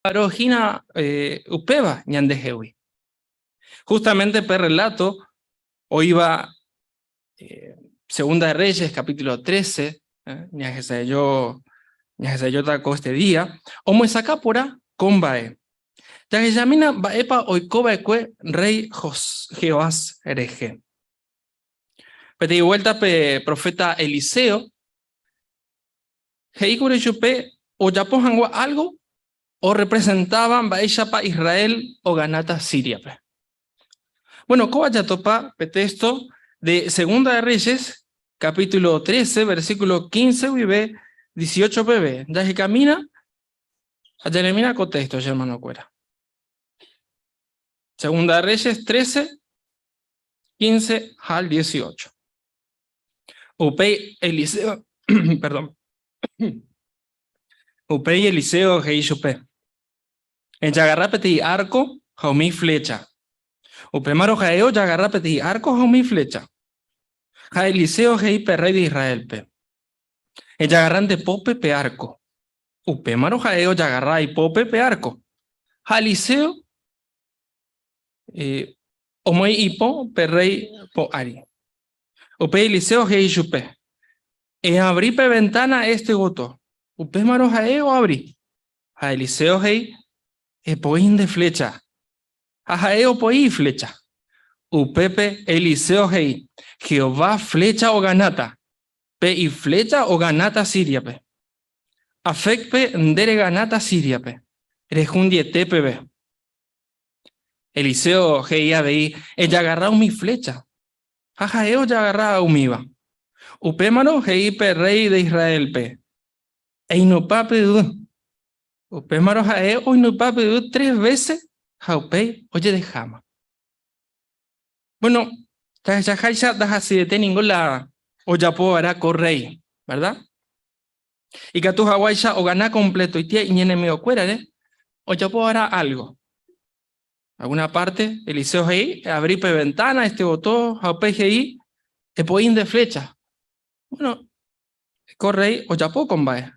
Parojina upeva ñandejewi. Justamente per relato, hoy va Segunda de Reyes, capítulo 13, ñajesayo tako este día, omo esacápora combae. Yamina baepa oikobaekue rey Jehoás hereje. Peti vuelta pe profeta Eliseo, heikure chupe o yapojangua algo o representaban Baeshapa Israel o Ganata Siria. Bueno, ¿cómo ya topa texto de Segunda de Reyes, capítulo 13, versículo 15, vive 18 bebé. Ya que camina, allá le mira contexto, hermano cuera. Segunda de Reyes 13, 15 al 18. Upei Eliseo, perdón. Upei Eliseo Heichupe. En Yagarrapeti arco, jaumí flecha. Upemaro jaeo Yagarrapeti arco, jaumí flecha. Ja Eliseo Heipe rey de Israel pe. En Yagarrante pope pe arco. Upemaro jaeo Yagarra y pope pe arco. Ja Eliseo Omoy ipo pe rey po ari. Upe Eliseo Heichupe. En abrí pe ventana este goto. Upemaro jaeo abrí. Ja Eliseo Hei poín de flecha. Ja jaeo poí flecha. Upepe Eliseo Hei. Jehová flecha o ganata. Pe y flecha o ganata siria pe. Afecpe ndere ganata siria pe. Rejundiete pe. Eliseo Hei abei. Ella agarrao mi flecha. Jajaeo ya agarrao mi va. Upemano Hei pe rey de Israel pe. Einupape du. Upemaro jaeo oinupape du 3 veces. Jaupei oye de jama. Bueno, ya así de ninguna o ya puedo hará correy, ¿verdad? Y que tu Hawái ya o gana completo y tiene y enemigo cuera, o ya puedo hará algo. Alguna parte, Eliseo ahí, abrí pe ventana, este botó, Jaupei ahí, te poín de flecha. Bueno, correy o ya puedo combae.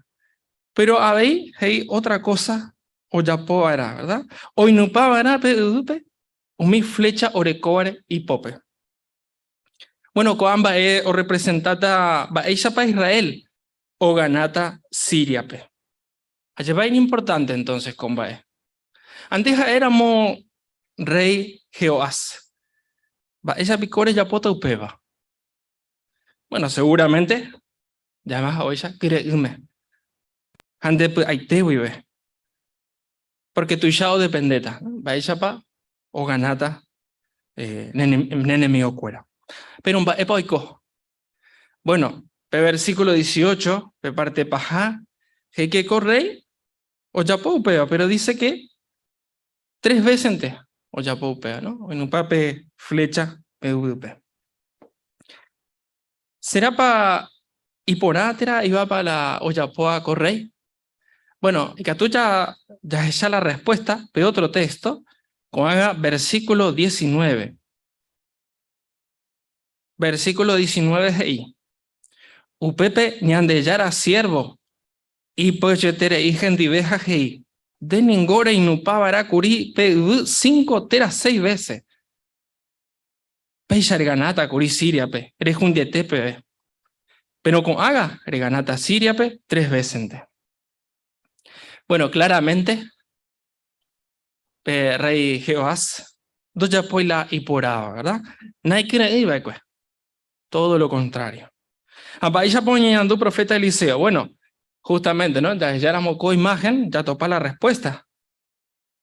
Pero ahí hay otra cosa o ya puedo hará, ¿verdad? Hoy no pa hará pe dupe, o mi flecha orecore y pope. Bueno, Coamba o representata ella para Israel o ganata Siria pe. Allá va importante entonces Comba. Antes éramos rey Jehoás. Ella picore ya pota upeva. Bueno, seguramente ya más hoy ya quiere irme. Ande pues ahí te vive. Porque tu ya o dependeta. Va ella pa o ganata nene mío cuera. Pero un epa oiko. Bueno, pe versículo 18, pe parte paja, que correy o ya upea, pero dice que 3 veces ente o ya upea, ¿no? En un pape flecha PVP. ¿Será para hiporátera y va para la Oyapoa correy? Bueno, y que tú ya la respuesta, pero otro texto, con haga versículo 19. Versículo 19 de ahí. Upepe ñandeyara siervo, y pochetere hijen diveja hei. De ningora y nupavara curi pe 5 teras 6 veces. Pe ganata curi siria pe, eres un dietepe. Pero con haga, reganata siria pe 3 veces. Bueno, claramente, pe rey Jehoás, dos ya poila y poraba, ¿verdad? Nadie quiere ir, pues. Todo lo contrario. Apa ya poniendo profeta Eliseo. Bueno, justamente, ¿no? Ya éramos con imagen, ya topa la respuesta.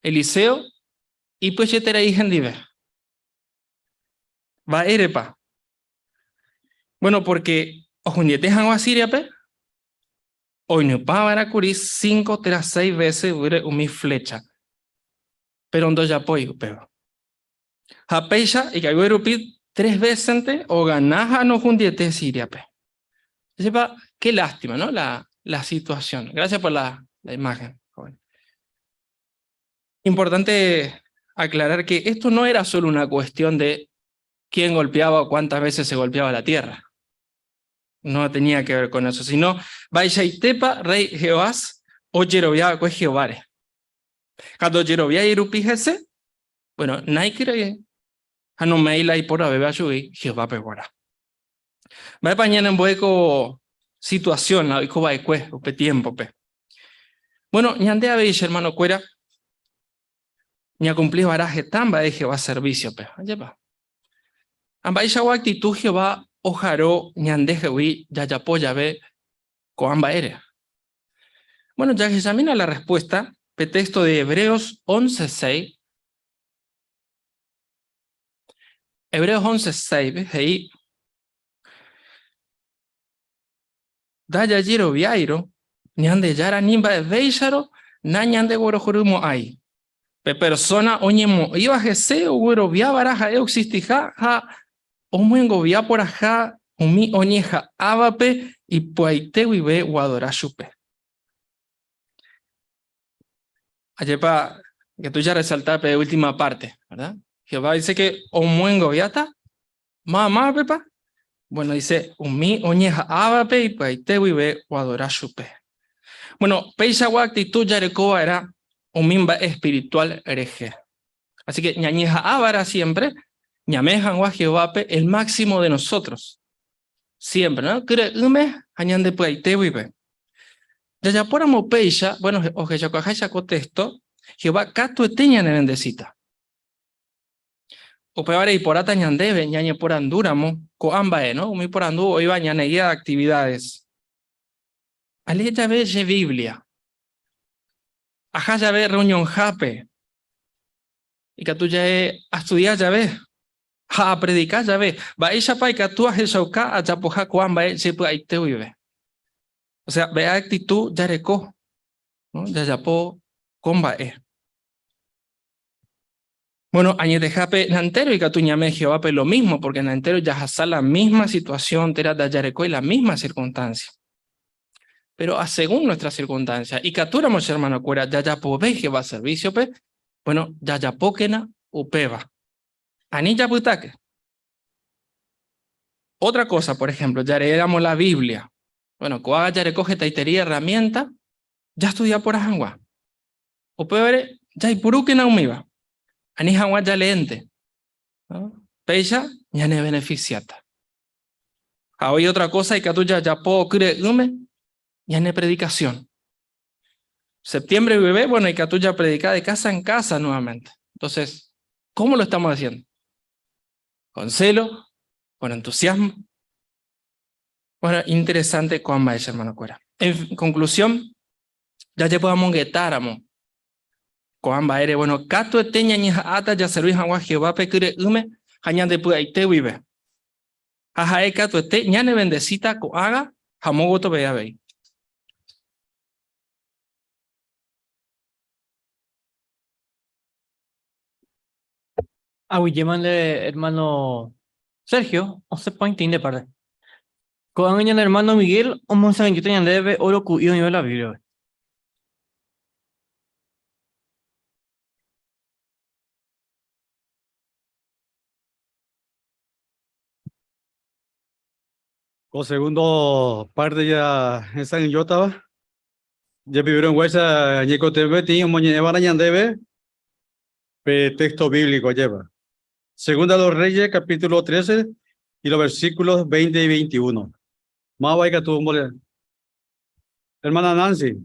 Eliseo, y pues ya te era hija en diver. Va erepa. Bueno, porque ojundiete hango a Siria, pe. Hoy no pa a cubrir 5 tras 6 veces mi flecha. Pero un dos ya apoyo, pero. Japeisha y que hay 3 veces ante o ganaja no jundiete Siria, pe. Sepa, qué lástima, ¿no? La situación. Gracias por la imagen, joven. Importante aclarar que esto no era solo una cuestión de quién golpeaba o cuántas veces se golpeaba la tierra. No tenía que ver con eso, sino Baishaitepa, rey Jehoás, o Jerobiá, pues Jehová. Cuando yo voy a ir upíjese, bueno, naikire, no me ila y por bebé ayuí, Jehová pegora. Va a pañar en hueco situación, la hijo va a pe tiempo, pe. Bueno, ñande a veis, hermano cuera, ña cumplí baraje tan va de Jehová servicio, pe. Allá va. Amba isha wa actitud Jehová ojaro ñande jehui ya ya ve coamba ere. Bueno, ya que examina la respuesta, el texto de Hebreos 11:6. Hebreos 11:6, ¿ves? Ahí, daya giro viairo, ñande yara nimba de veisharo, na ñande gorojurumo ay. Pe persona oñemo iba jese o güero via baraja existija ha omuengo via por ajá umi oñeja abape y puaite vive guadora chupe. Ayepa, que tú ya resaltaste la última parte, ¿verdad? Jehová dice que omuengo viata, mamá pepa. Bueno, dice umi oñeja abape y puaite vive guadora chupe. Bueno, peisa actitud yarecoba era un mimba espiritual hereje. Así que ñañeja ábara siempre, ñamejan wa Jehová el máximo de nosotros. Siempre, ¿no? Kure ume, añan de puaite vive. Ya ya por amo peisa, bueno, o que ya coja contexto, Jehová cato eteña ne bendecita. O peor y por ata ñandebe, ñañe por anduramo, co ambae, ¿no? Umi por andu, o iba ñaneguía de actividades. Ale ya ve Biblia. Ajá ya ve reunión jape. Y que tú ya estudiar ya ves, a predicar ya ves, va ella pa y que tú has shauka a chapoja cuan va se puede te vive. O sea, ve actitud ya reco, ¿no? Ya yapo con va Bueno, añade jape nantero y que tú ñame Jehová lo mismo, porque nantero ya hasa la misma situación, tera da yareco y la misma circunstancia. Pero a según nuestra circunstancia, y que tú éramos hermano cuera, ya yapo ve Jehová servicio pe, bueno, ya yapo quena upeva. Anilla putaque. Otra cosa, por ejemplo, ya leíamos la Biblia. Bueno, cuando ya recoge taitería herramienta, ya estudia por ajangua. O peor, ya hay puru que no me iba. Ani jangua ya leente. Peisa, ya ne beneficiata. A hoy otra cosa, y que tú ya puedo creer, ya ne predicación. Septiembre bebé, bueno, y que tú ya predica de casa en casa nuevamente. Entonces, ¿cómo lo estamos haciendo? Con celo, con entusiasmo. Bueno, interesante con más, hermano Cuera. En conclusión, ya te podamos guetáramos. Coamba ere, bueno, cato teña ni ata ya serví hawa Jehová pecure hañan de puaite vive. Aja cato te ñane bendecita ko haga, jamogoto vea vei. Aguillemande, hermano Sergio, o se puede entender, parte. Con el hermano Miguel, o monsa que tenían debe oro cuyo nivel la Biblia. Con segundo parte ya están en Yotaba. Ya vivieron huesa ñeco TV, tiene moñe barañan debe, texto bíblico lleva. Segunda a los Reyes, capítulo 13, y los versículos 20 y 21. Más vaya tu mole. Hermana Nancy.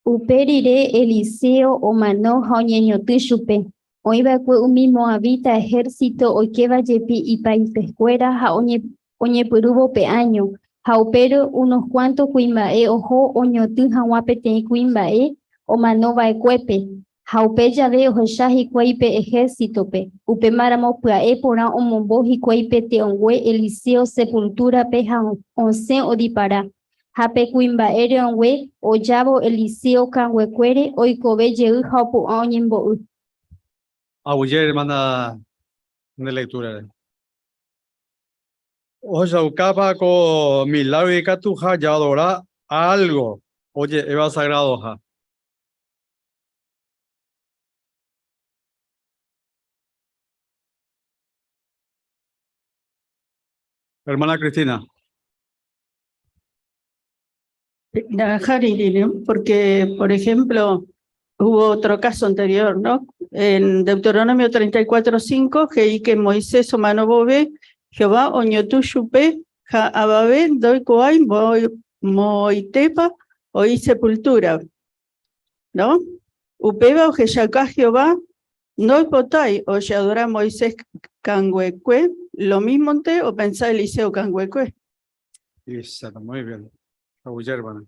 Uperire Eliseo o mano jaoñeño tishupe. Oiba kue umi moabita ejército oikeva yepi y país pescuera ja oñe purubo pe año. Jaupero unos cuantos cuimbae ojo oñotu jahuapete cuimbae o mano vaecuepe. Jaupe llave ojoshahi cuaipe ejército pe. Upe maramo puae pora omomboji cuaipe te ongue Eliseo sepultura pe ja once odipara. Hape cuimbaere ongue oyavo Eliseo canguecuere oikove jeu jaupu oñembo'y. Abuyer, hermana de lectura. O sea, capa con milagro y catuja ya adora algo. Oye, Eva Sagrado, ja. Hermana Cristina. Porque, por ejemplo, hubo otro caso anterior, ¿no? En Deuteronomio 34:5, que Moisés o Manobobe, Jehová oñotu shupe, ja ababe, doi koai, moitepa, oí sepultura, ¿no? Upeba o Jeshaka Jehová, no potai, o adora Moisés canguecue, lo mismo te o pensá Eliseo canguecue. Exacto, muy bien. Abuya, hermana.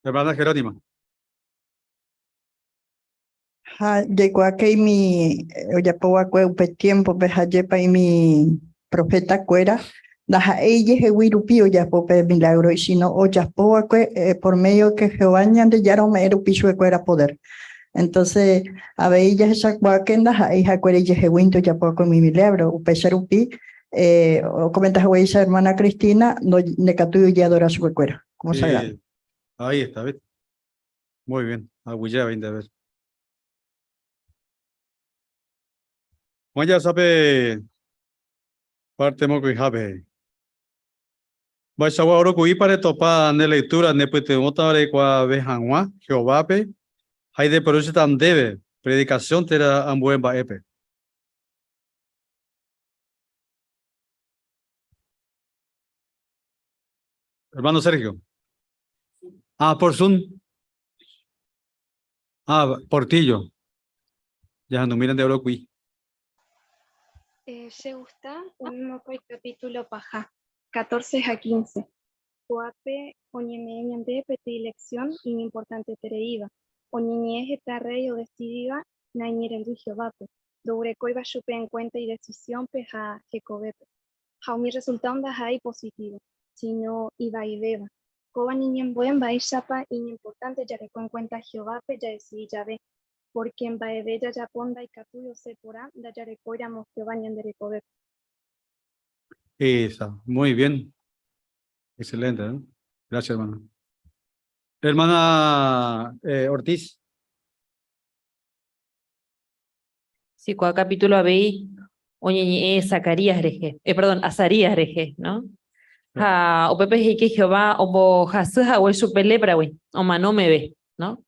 Hermana Jerónima. Llegó aquí mi, ya puedo un tiempo, yepa y mi profeta cuera, daja ella je wirupio ya pope milagro, y si no, o ya puedo por medio que Jehová ñande ya no me erupi cuera poder. Entonces, a ver, ella esa cuaquenda, hija cuera ella je winto ya puedo con mi milagro, upecharupi, o comentas güey esa hermana Cristina, no necatuyo ya adora su cuera, como sagrado. Ahí está, ¿ves? Muy bien. Abuya, 20 veces. Vaya sabe parte moco y jabe. Vaya oro cuí para topar ne lectura ne pete motare qua vejanwa Jehová pe. Hay de por eso tan debe predicación tera ambuen ba epe. Hermano Sergio. Por Zoom. Portillo. Ya no miren de oro cuí. Se gusta un capítulo paja 14 a 15. Coape oñeme ñande peti elección importante tereiva. Oñeñe está rey o decidida nañere el Jehová. Dobre coiba chupe en cuenta y decisión peja jecobepe. Jaumi resultado da hay positivo, sino iba y beba. Coba niñen buen va y chapa importante ya que con cuenta Jehová ya decidí ya ve. Porque en Baebella ya ponda y catuyo se porá, da ya recoiramos que bañan de recober. Esa, muy bien. Excelente, ¿no? Gracias, hermano. Hermana Ortiz. Sí, cuál capítulo habéis, oye, Zacarías reje, perdón, Azarías reje, ¿no? O Pepe y que Jehová, o bo Jasuja o el supelebra, güey, o no me ve, ¿no?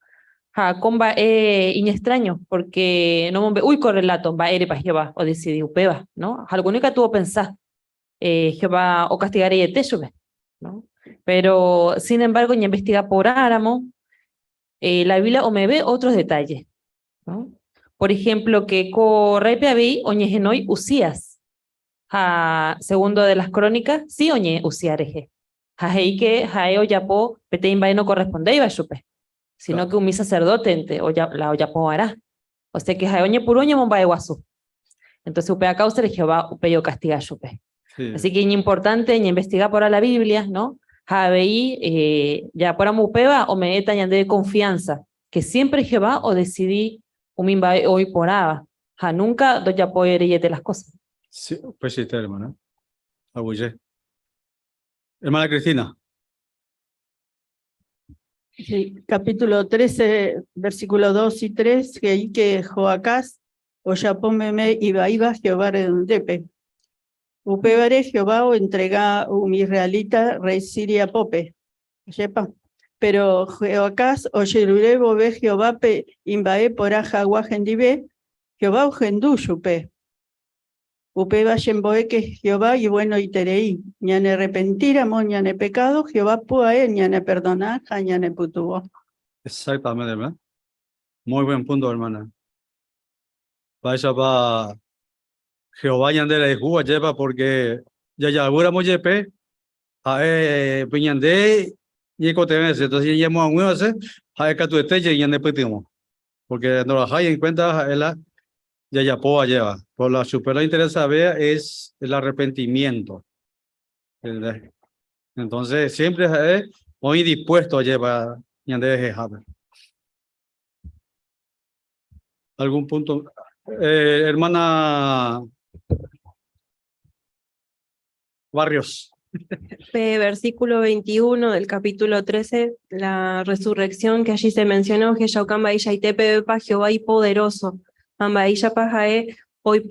Comba extraño, porque no me ve, uy, correlato, va ere para Jehová, o decidí upeba, ¿no? Algo única tuvo pensar, Jehová o castigaré y te sube, ¿no? Pero, sin embargo, ni investiga por Áramo, la Biblia o me ve otros detalles, ¿no? Por ejemplo, que correpe habí oñe genoi Usías. Segundo de las crónicas, sí oñe Usiareje. Hei que jae oyapo petein no corresponde iba supe, sino que un mi sacerdote ente la oyapo hará. O sea que jae oñe puroñe momba guasu. Entonces upe a causa de Jehová upe yo castiga supe. Sí. Así que es importante ni investigar por la Biblia, ¿no? Javeí ya por amupeba o me eta de confianza que siempre Jehová o decidí umimba hoy por aba. Nunca doy poder y las cosas. Sí, pues sí, hermana. Abuye. Hermana Cristina. Sí, capítulo 13, versículos 2 y 3, que hay que Joacás, o Yapómeme, iba Jehová redundepe. Upebare Jehová o entrega un israelita rey Siria Pope. Sepa. Pero Joacás o Yerulebo ve Jehová pe imbae por aja guajendibe, Jehová o gendú yupe. Upeba yemboe que Jehová y bueno y tereí, ñane repentiramo, ñane pecado, Jehová puae, ñane perdonar, ñane putuvo. Exactamente, ¿verdad? Muy buen punto, hermana. Vaya va Jehová ñande la Júa lleva porque ya ahora muy yepe, piñande y cotemes, entonces ya hemos a hacer, que tu estrella y ñande petimos, porque no la hay en cuenta ya poa lleva. Por la super interesa ver es el arrepentimiento. Entonces siempre es muy dispuesto a llevar ñande jejabe. ¿Algún punto? Hermana Barrios. Versículo 21 del capítulo 13, la resurrección que allí se mencionó, que Jehová y poderoso, hoy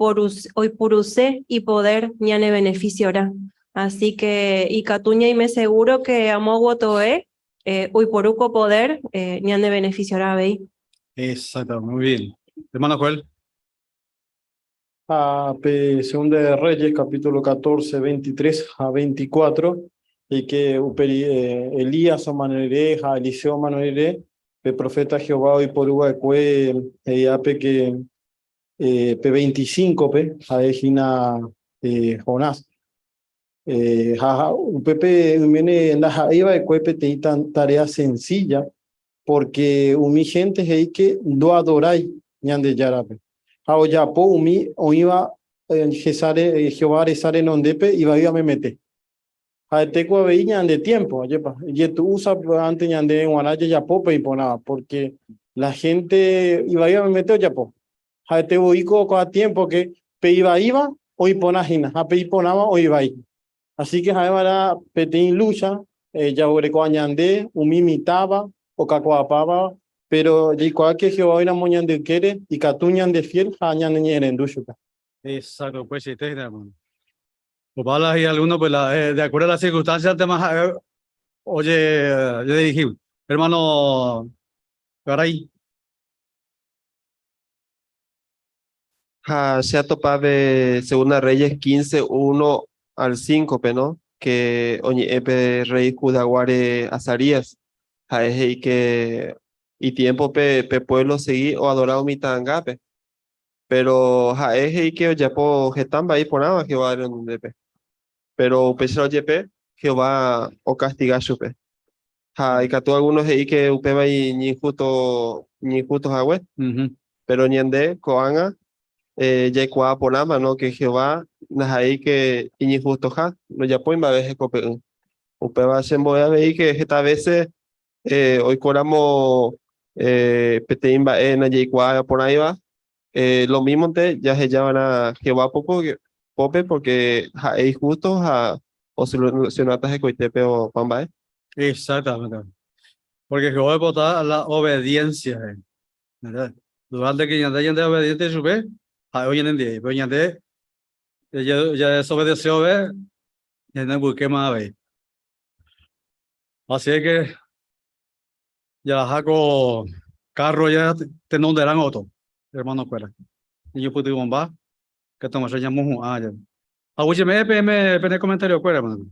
puruse y poder ñane beneficiará. Así que, y catuña y me seguro que amogo toe, Uy poruco poder, ñande beneficiará veí. Exacto, muy bien. Hermano Joel. Segunda de Reyes, capítulo 14, 23 a 24, y que Elías Manere, Eliseo Manere, el profeta Jehová y por Uguacue, ape que P25, a Ejina Jonás. Pepe viene iba de cuepe te tan tarea sencilla, porque mi gente es que do adorai ñande yarape. Ao ya po umi o iba Jehová resare nondepe iba me mete. A te cua veía de tiempo, yepa. Y tú usa antes ñande en guanache ya po pe imponaba, porque la gente iba me mete ya po. A te uico a tiempo que pe iba o iponajina, a pe iponaba o iba ahí. Así que ahora petín lucha, ya oreco añande, imitaba o cacoapaba, pero de igual que Jehová era moñan de quiere y catuñan de fiel, añan en duchuca. Exacto, pues sí, hermano. Pues balas y algunos, pues de acuerdo a las circunstancias, temas, oye, yo dirigí, hermano Garay. Se ha topado de Segunda Reyes 15, 1 al 5, ¿no? Que oye, epe rey Judaguare Azarías, es que y tiempo pe pueblo seguí o adorado mi tangape. Pero es que ya po getamba ahí por nada Jehová era un depe. Pero pesado yepe Jehová o castiga supe. Y que tú algunos ahí que upeba y ni justo jagüe, pero ni ande coanga ya kwa ponama no que Jehová nas ahí que iñi justo ja no ya pues va a veces cope upeba se voy a ver que esta veces hoy coramos peteimba na ya kwa por ahí va lo mismo te ya se llaman a Jehová pope porque ja es justo ja o si no atas coitepe o pamba Exactamente. Porque Jehová vota la obediencia, ¿verdad? Durante que ñande obediente sube, hoy en día, pues ñande ya desobedeció, ¿ves? Ya busqué más, ¿ves? Así es que ya saco carro ya te no darán otro, hermano fuera. Y yo pude bomba, que estamos ya muy ya. Oye, me pene comentario fuera, hermano.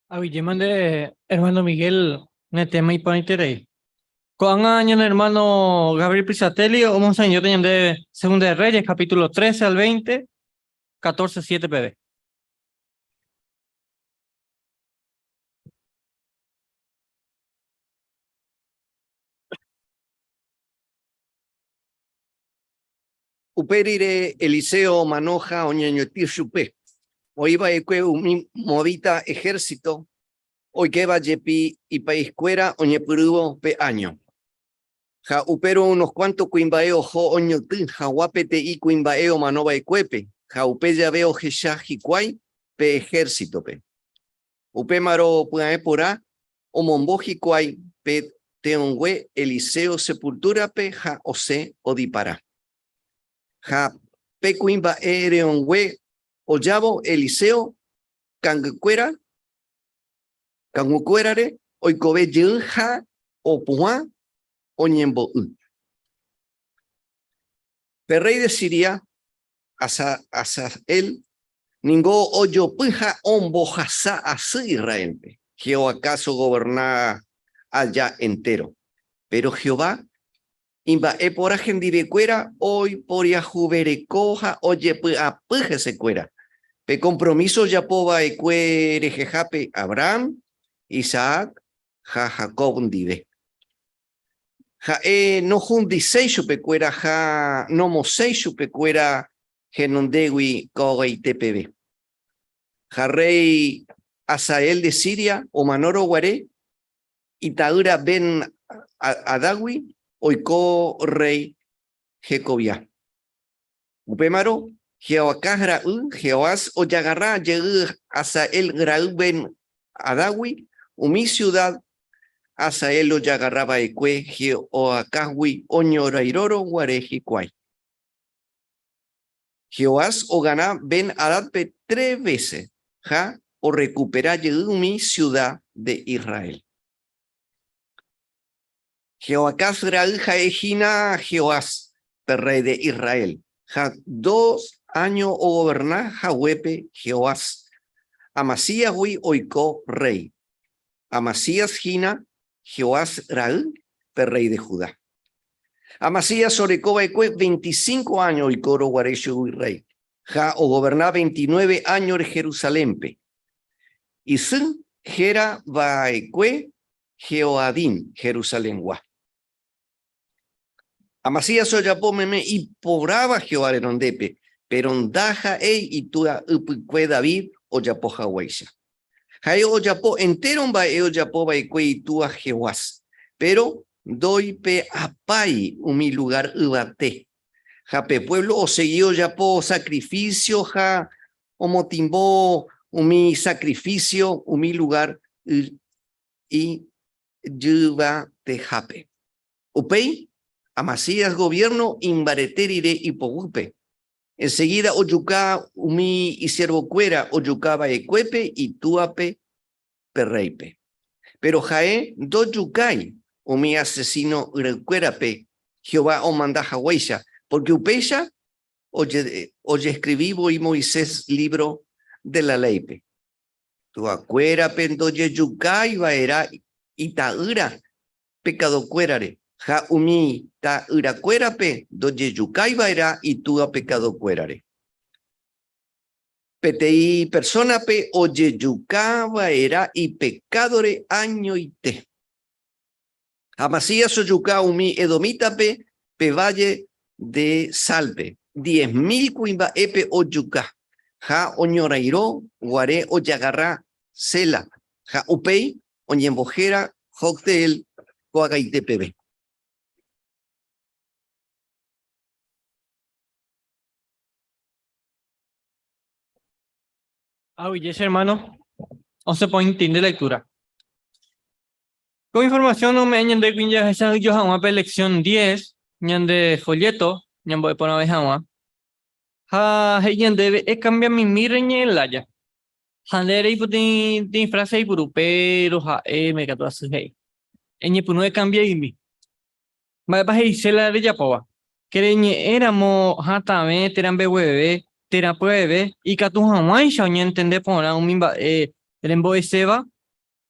De hermano Miguel, tema y ponite con año hermano Gabriel Prisatelli, o monseñor yo tenía de Segunda de Reyes, capítulo 13 al 20, 14, 7 pb. Uperire Eliseo Manoja Oñañotir Chupe. Oiba eque un movita ejército. Oikeba yepi y paiscuera oñepurubo pe año. Ja upero unos cuantos cuimbaeo jo oñotin jaguapete y cuimbaeo manova ecuepe. Ja upeya veo jesha jicuay pe ejército pe. Upemaro puae pora o mombo jicuay pe teongüe Eliseo sepultura pe ja ose odipara. Ja pe cuimba ereongüe oyabo Eliseo cangucuera cangucuerare oikobe yja o puá oñembo. El rey de Siria, Asael, ningo oyo puja ombojasa así Israel. Jehová acaso gobernaba allá entero. Pero Jehová, imba por cuera, hoy por yajuberecoja, oye puja se cuera. Pe compromiso ya poba ecuere jejape Abraham, Isaac, ja Jacob dive. Ja no jundi seishu pecuera ja no mo seishu pecuera genondewi kogei tpb. Ja rey Asael de Siria o Manoro Guaré, Itaura ben Adawi, oiko rey Jecobia. Upemaro, Jehoacasra Jehoas o Yagarra Asael Grau ben Adawi, mi ciudad Asael o Yagarraba Eque, o Acahui, Oñorairoro, Guareji, Cuay. Jehoás o ganá Ben Adadpe 3 veces, ja, o recuperar mi ciudad de Israel. Jehoacás hija Ejina Jehoás, rey de Israel, ja 2 años o gobernar Jahuepe Jehoás. Amasías hui oiko rey. Amasías Gina Jehoás Raúl, rey de Judá. Amasías Sorecoba Ecue 25 años y coro guarecho rey. Ja o gobernar 29 años de Jerusalén. Y sun Jera Baecue Jehoadín Jerusalén gua. Amasías Oyapó meme y poraba Jehová erondepe, pero ondaja y tua upicue David Oyapó Hawaisha. Jae Oyapó entero va Oyapó baecue y tua Jehuás, pero doy pe apai mi lugar ubate. Jape pueblo o seguió Oyapó sacrificio ja o motimbó mi sacrificio mi lugar y yuba te jape. Upei Amasías gobierno imbareterire y pogupe. Enseguida oyuca umi y siervo cuera oyucaba ecuepe y tuape perreipe. Pero jae do yucay umi asesino urecuerape Jehová o manda jahueisha, porque upeya oye escribivo y Moisés libro de la leype. Tuacuerape doye yucay vaera itaura pecado cuerare. Ja umi ta uracuerape doye yucay vaera y tua pecado cuerare. PTI persona pe oye yuca vaera y pecadore año y te. Amasías oyuca umi edomita pe valle de salpe. 10.000 cuimba epe oyuca. Ja oñorairo guare oyagarra sela. Ja upei oñembojera joctel coagaitepebe. Yes, hermano. 11 points de lectura. Con información no me añade que ya esa yo hago una lección 10, ñande folleto, ñambo de pona vez hago. Ha ñande cambia mi mireñe en la ya. Handere y putin frase y puru pero ha me cato así hey. Eñe puno de cambia y mi. Va a irse la de Yapoa. Que éramos hatame teran bebé tera pruebe y que tu jamás ya no entiende por la umimba rembo seba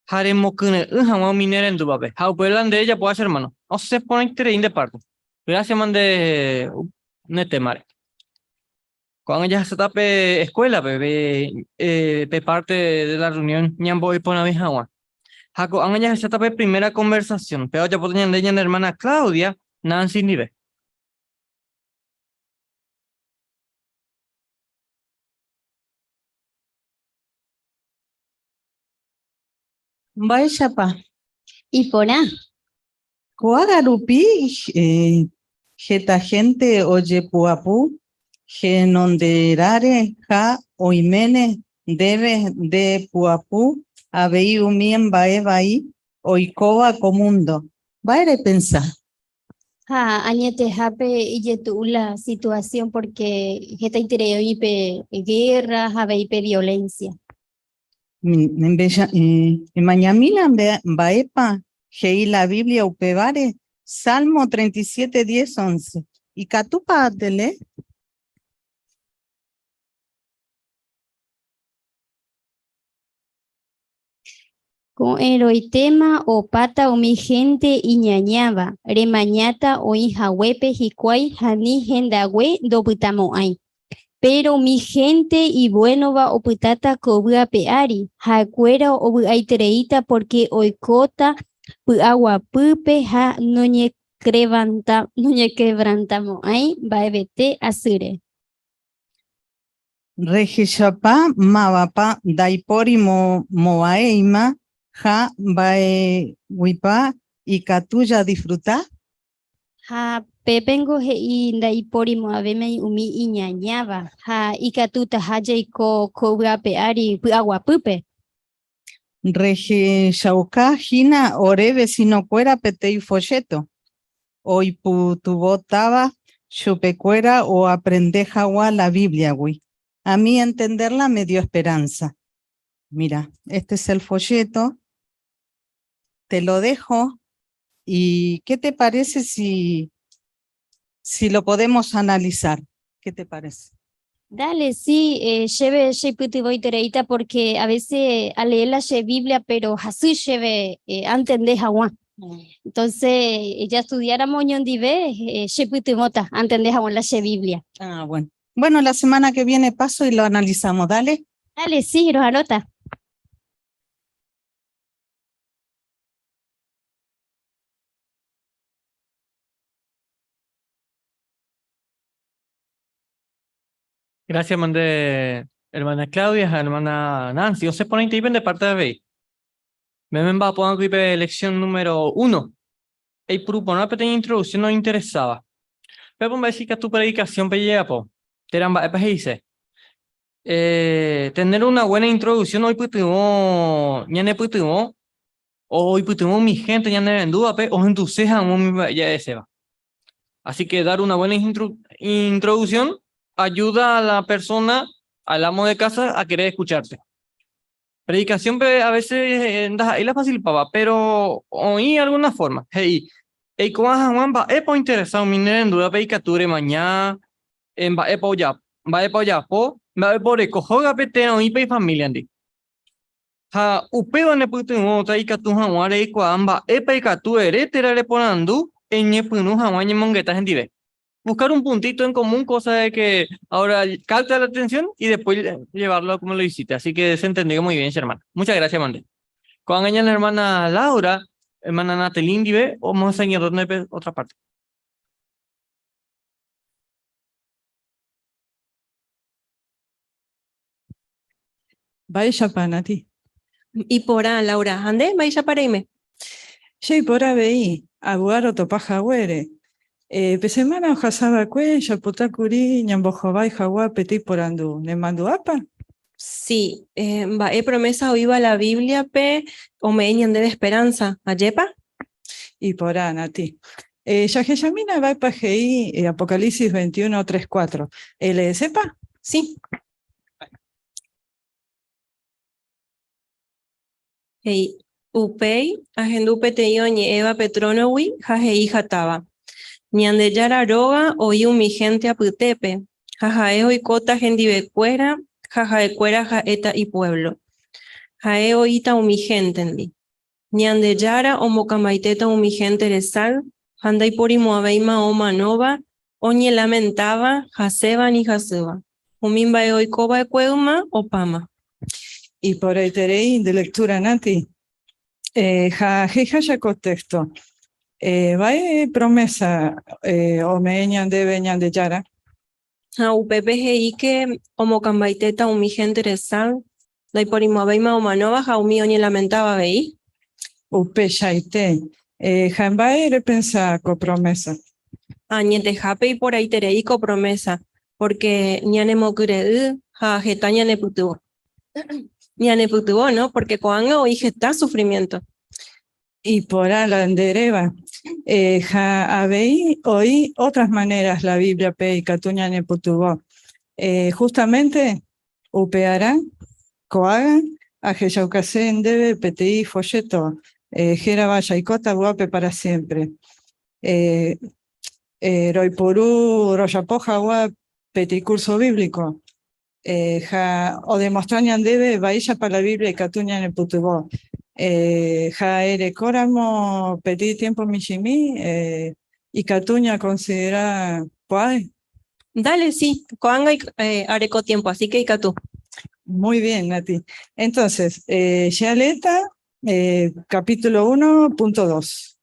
haremos que jamás minera en tu papel. How puedan de ella puede ser hermano. O se pone interés de parte. Gracias man de nete mare. Cuando ella se tape escuela bebé parte de la reunión ñambo y pone a mi jamás. Jaco ella se tape primera conversación. Pero ya podrían de ella hermana Claudia Nancy Nive. Vaya pa. Y por ahí. Coagarupi, geta gente oye puapu, genonderare ja oimene debe de puapu, abei umien baebai, oikoa comundo. Vaya pensar. Añete jape y tu la situación porque jeta interior y guerra, jabe y violencia. Mañamina baepa, gei la Biblia upevare, Salmo 37, 10, 11. Y catupa atele. Con heroitema o pata o mi gente y ñañaba, remañata o hijahuepe jicuay, jani gendagüe do putamoay. Pero mi gente y bueno va o putata cobra peari, jacuera o aitereita porque oikota agua pupe ja no quebrantamo ay baebete asire. Regishapa mavapa daipori moaeima ja bae wipa y catuya disfrutar. Ha pepengo he indai pori moaveme umi iñañaba ha ikatuta haje ko cobra peari agua pupe. Rege shauka hina ore vecino cuera petei folleto. Hoy putubotaba Chupecuera o aprender jaguá la Biblia, güey. A mí entenderla me dio esperanza. Mira, este es el folleto. Te lo dejo. ¿Y qué te parece si lo podemos analizar? ¿Qué te parece? Dale, sí, lleve puti voy tereita porque a veces al leer la Biblia, pero así lleve antes de agua. Entonces, ya estudiáramos en dive, puti mota antes de agua la Biblia. Ah, bueno. Bueno, la semana que viene paso y lo analizamos, dale. Dale, sí, los anota. Gracias, mandé hermana Claudia, hermana Nancy. Os se ponen de parte de Bey. Me va a poner lección número 1. El grupo, una pequeña introducción nos interesaba. Pero me decir que tu predicación pe llega, po. Dice. Tener una buena introducción hoy putimo, ya ne putimo, hoy putimo mi gente ya ne vendúa pe, o entusiasmo ya ese va. Así que dar una buena introducción ayuda a la persona, al amo de casa, a querer escucharte. Predicación a veces ahí la fácil pava, pero oí alguna forma. Hey, ¿cómo vas a Juan? Va, interesado, mi en duda, predicature mañana, va, ya, po, va, por ecojoga, pete, oí, pe, familia, andi. Ha, upeo ne putu no, taikatu, Juan, va, predicature, te ponando, en punu, Juan, mongueta, gente. Buscar un puntito en común, cosa de que ahora capta la atención y después llevarlo como lo hiciste. Así que se entendió muy bien, hermana. Muchas gracias, Mande. Con ella la hermana Laura, hermana Natelín, vamos a enseñar otra parte. Vaya para ti. Y por Laura, ande, vaya para irme. Che, por veí, aguaro topaja güere. Pesemana ojasaba cuella, putakuri, ñambojobay, jaguá, petit por andu. ¿Ne mando apa? Sí, va, promesa oíba la Biblia, pe, o me de esperanza, ¿ayepa? Y por Nati. Yajeyamina va para GI, Apocalipsis 21, 3, 4. ¿Le sepa? Sí. Hey, upei, agendupe te yoñe Eva Petronowi, jajei jataba. Ñande yararoga oí mi gente aputepe, jajae hoy cota gendivecuera, jajae cuera jaeta y pueblo. Jae oíta mi gente endi. Ñande yara o mocamaiteta mi gente resal, handai por imoabeima o manova, oñe lamentaba, jaseba ni jaseba. Umimba hoy coba cueuma o pama. Y por ahí terei de lectura Nati. Ja contexto. Va promesa o me debe de yara. Ha upepgi que o cambaiteta mi gente resal, dai por imoabeima o manova, ja umi oñe lamentaba vei. Upe shaite. Jambae repensa co promesa. Ñete jape y por ahí terei co promesa, porque ñane mocredu, ja jeta ñane putuvo. Ñane putuvo, ¿no? Porque coanga hoy gesta sufrimiento. Y por la andereva. Ja habéis hoy otras maneras la Biblia pe y catuña ne putuvo. Justamente upearán, coagan, a Jeyaucasen debe PTI folleto, Jera vaya y cota guape para siempre. Roipurú, Royapoja guap, PTI curso bíblico. O demostrañan debe, vailla para la Biblia y catuña ne putuvo. Ja ere coramo pedir tiempo michimi y catuña considera puay. Dale, sí, coanga y areco tiempo, así que Icatú. Muy bien, Nati. Entonces, Yaleta, capítulo 1.2.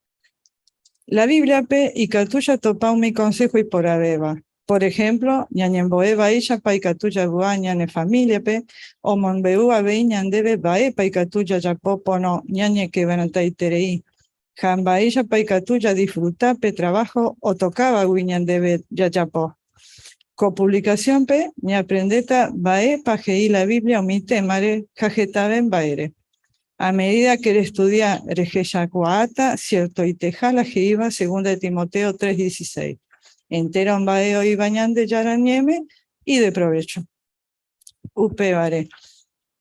La Biblia pe y catuya topa mi consejo y por abeba. Por ejemplo, ñañemboe bailla pa y catuya buaña ne familia pe, o monbeu abe ñandebe bae pa y catuya yapopono ñañe que venantay terei. Jan bailla pa y catuya disfruta pe trabajo o tocaba guiñandebe yayapo. Copublicación pe, ña aprendeta bae pa gei la Biblia o mi temare jajetaben baere. A medida que estudia regeyacuata, cierto y tejala geiva, segunda de Timoteo 3:16. entero mbae y bañande yarañeme y de provecho. Upevare.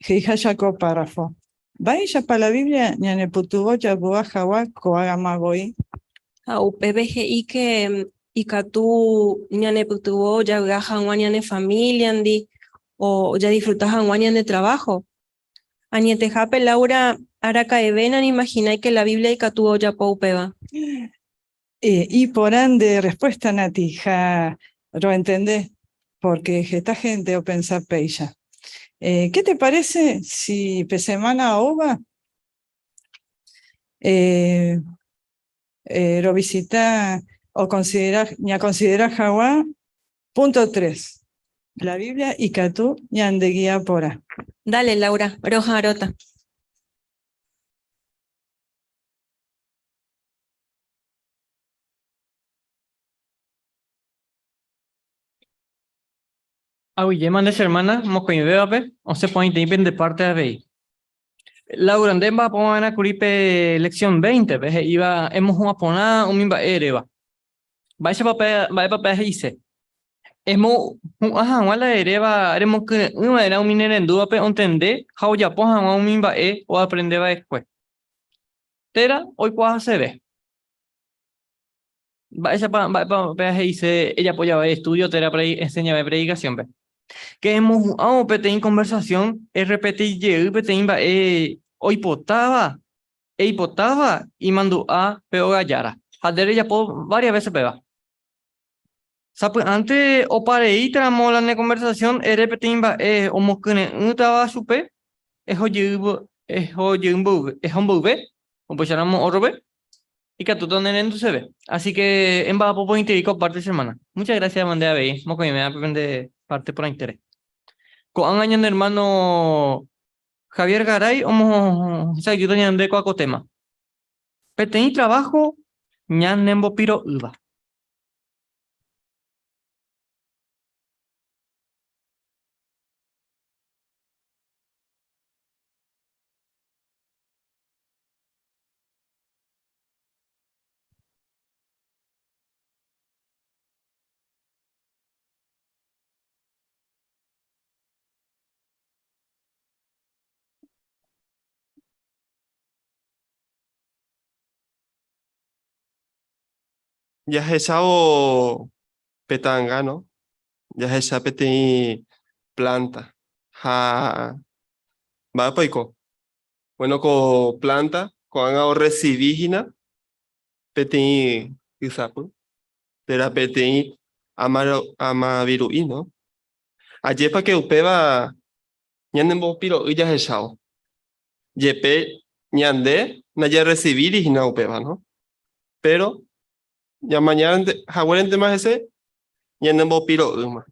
Hija Jacob párrafo. Vaya para la Biblia, ñane putubo ya boa jawa koaga magoi. UPBGI que ikatu ñane putuvo ya gajan ñane familia andi o ya disfrutas de trabajo. Añete jape Laura araca evenan imagináis que la Biblia ikatu ya po upeba. Y por ande respuesta Nati, ja, lo entendés, porque esta gente o pensa peilla. ¿Qué te parece si pe semana ova lo visita o considera Jawa punto 3? La Biblia y Katú ñan de guía pora. Dale, Laura, roja arota. Yeman de hermana, moco y beape, o se pone de parte de Bey. Laura, andemba pon a curipe lección 20, ve iba, hemos una pona, un mimba ereba. Vaya papel dice. Hemos, wala ereba, haremos que una era un minero en duda, pero entender, how ya pojan un mimba o aprender después. Tera, hoy puedes se ve. Vaya papel dice, ella apoyaba estudio, tera, enseñaba predicación, ve. Que hemos en conversación repetir hoy potaba y mandó a peo gallara hader ya por varias veces peba sabe antes o para ir tramo la conversación repetir o mosquene estaba supe es un bube o pues llamamos orobe y que todo en se ve así que en va poco interés parte semana. Muchas gracias mandé a ver moco me aprende parte por interés. Con año hermano Javier Garay, o sea, yo tenía de cuaco tema. Petení trabajo, ñan nembo piro uva. Ya es sao petanga, ¿no? Ya es petení planta. Ja, va poico. Bueno, con planta, con algo recibígina, petení isapu. Tera petení amaviruí, ¿no? Ayer para que upeba ñandembo piro ya es sao. Yepe ñande, naya recibígina upeba, ¿no? Pero ya mañana, jaguarente más ese, ñandembo piro uma.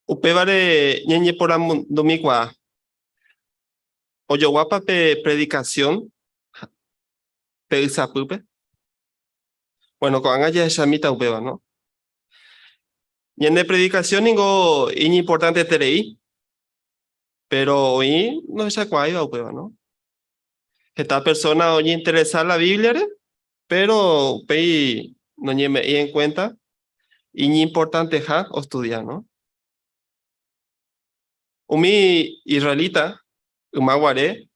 Upevare ñeñe por domicua. Oyo guapa pe predicación. Pe isapupe. Bueno, con anga ya chamita upeva, ¿no? Ñende predicación ningo importante terei. Pero hoy no es acuaiva upeva, ¿no? Esta persona hoy interesa la Biblia, pero pe no ñeme en cuenta. Y ni importante ja o estudiar, ¿no? Umi israelita, umaguare,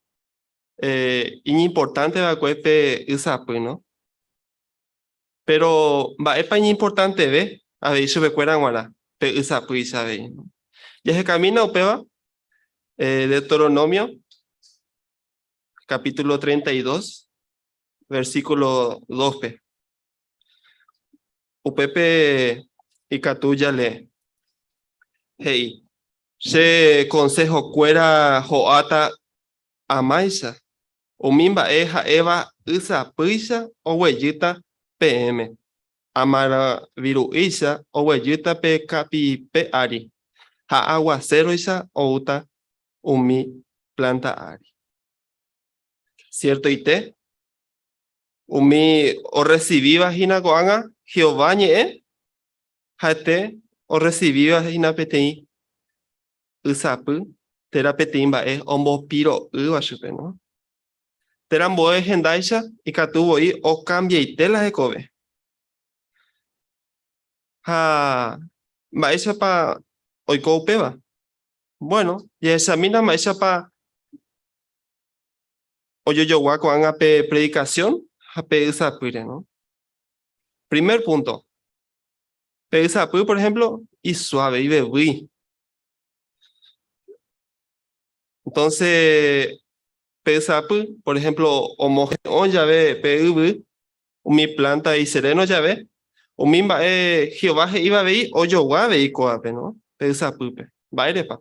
importante va a cuepe usapu, ¿no? Pero va epa importante ve, a ver si me cueran guara, pe usapu y sabe, ¿no? Ya se camina o peba, Deuteronomio, capítulo 32, versículo 12. Upepe y catuya le, hey. Se consejo cuera joata amaisa. O mimba eja eva usa pisa o huellita PM. Amara viru isa o huellita pe capi pe ari. Ha aguacero isa o uta umi planta ari. ¿Cierto ite? Umi o recibí vagina goanga Jehová ñe jate o recibí vagina petei. Usapu, terapetimba es ombo piro uashupe, ¿no? Terambo es hendaisha y katubo y o cambia y tela de kobe. Ha, maesha pa oiko upeba. Bueno, y esa mina maesha pa oyo guaco pe predicación, pe esa pire, ¿no? Primer punto. Pe esa por ejemplo, y suave y bebí. Entonces, pe esa por ejemplo, homogéneo ya ve, pe mi planta y sereno ya ve. O misma Jehová iba a ver o yo guave y coape, ¿no? Pe esa pupe. Baile pa.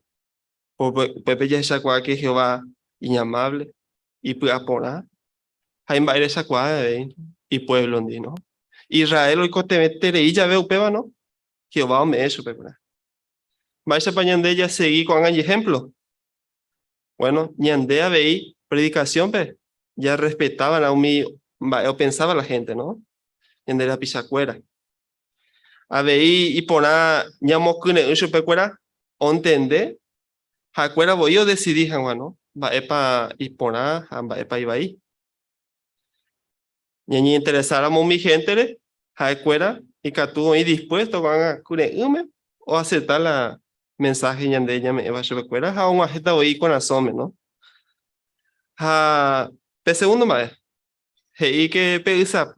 Pepe ya esa que Jehová inamable y pues apora. Hay baile esa y pueblo ¿no? Israel hoy cote metere y ya veo peba, ¿no? Jehová me eso, pepera. Vaya para ñandella seguí con un ejemplo. Bueno, ñandea veí predicación, pe. Ya respetaban a mí, o pensaba la gente, ¿no? Ñandera pisacuera. A veí y poná ñamo cune un chupecuera, o entende, jacuera voy yo decidí, ¿no? Va epa y poná, va epa y va ahí. Ñañi interesara a mi gente, jacuera y catuvo y dispuesto a cune o aceptar la mensaje ñande ñame eva chupecuera, a un ajeta voy con asome, ¿no? Pe segundo más, hei que pedisa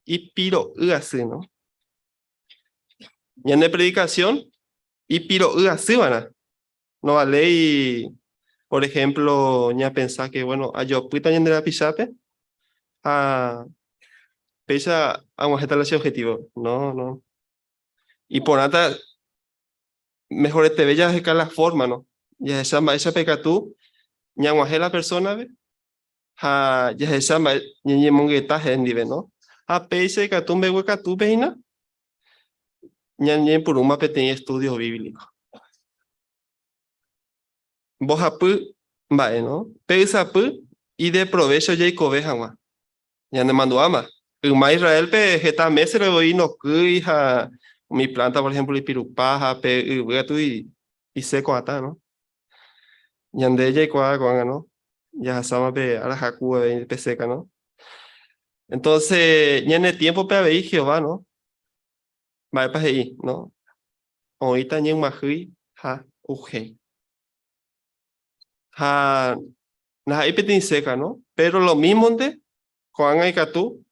y piro así, ¿no? Ñande predicación y piro así, ¿van? No vale y, por ejemplo, ña pensar que, bueno, a yo puita ñande la pisape, pesa a un ajeta ese objetivo, no. Y por nada, mejor este bella es que la forma, ¿no? Ya esa pecatú, ña la persona, ¿ve? Ya esa ñe mongueta gente, ¿no? Pese que tú me hueca tú peina, ñe por un mapa tenía estudio bíblico. Vos vale, ¿no? Pesa y de provecho ya y cobeja, ¿no? Ya ne mandó ama. Uma Israel pe geta meses le voy no cuija mi planta, por ejemplo, y pirupaja, pe y seco ata, ¿no? Ñande ya y coaga, ¿no? Ya sama pe arajacu pe seca, ¿no? Entonces, ya en el tiempo pe veí Jehová, ¿no? Va para ahí, ¿no? Ahorita ni un mahui, uje. Na ahí petin seca, ¿no? Pero lo mismo de con hay catú,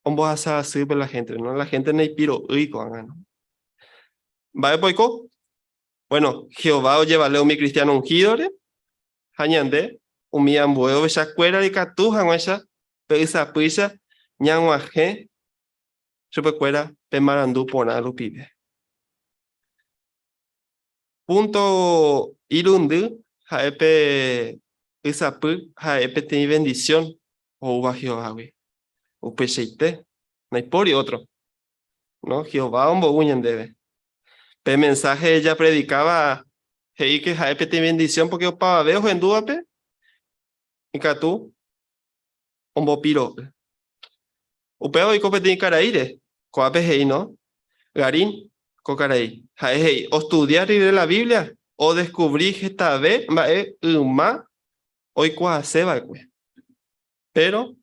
vos a hacer la gente, ¿no? La gente no hay piro uy con, ¿no? Va poico. Bueno, Jehová o lleva leo mi cristiano ungido, hañande, mi ambueo esa cuera de catú, hanguesa, pesa pisa, ñanguaje, super cuera, pe marandú pona lupibe. Punto irundu, jaepe esa jaepe tiene bendición, o va Jehová, o peseite, no hay por y otro, ¿no? Jehová un boguñan debe. Pe mensaje ella predicaba, hei que jaepe tiene bendición porque opaba veo en duape, y catú, un bopiro. Upeo y copetín caraire, coape hei, ¿no? Garín, cocaray. Hey, o estudiar y leer la Biblia, o descubrir que esta vez ma hoy cuá se va, pero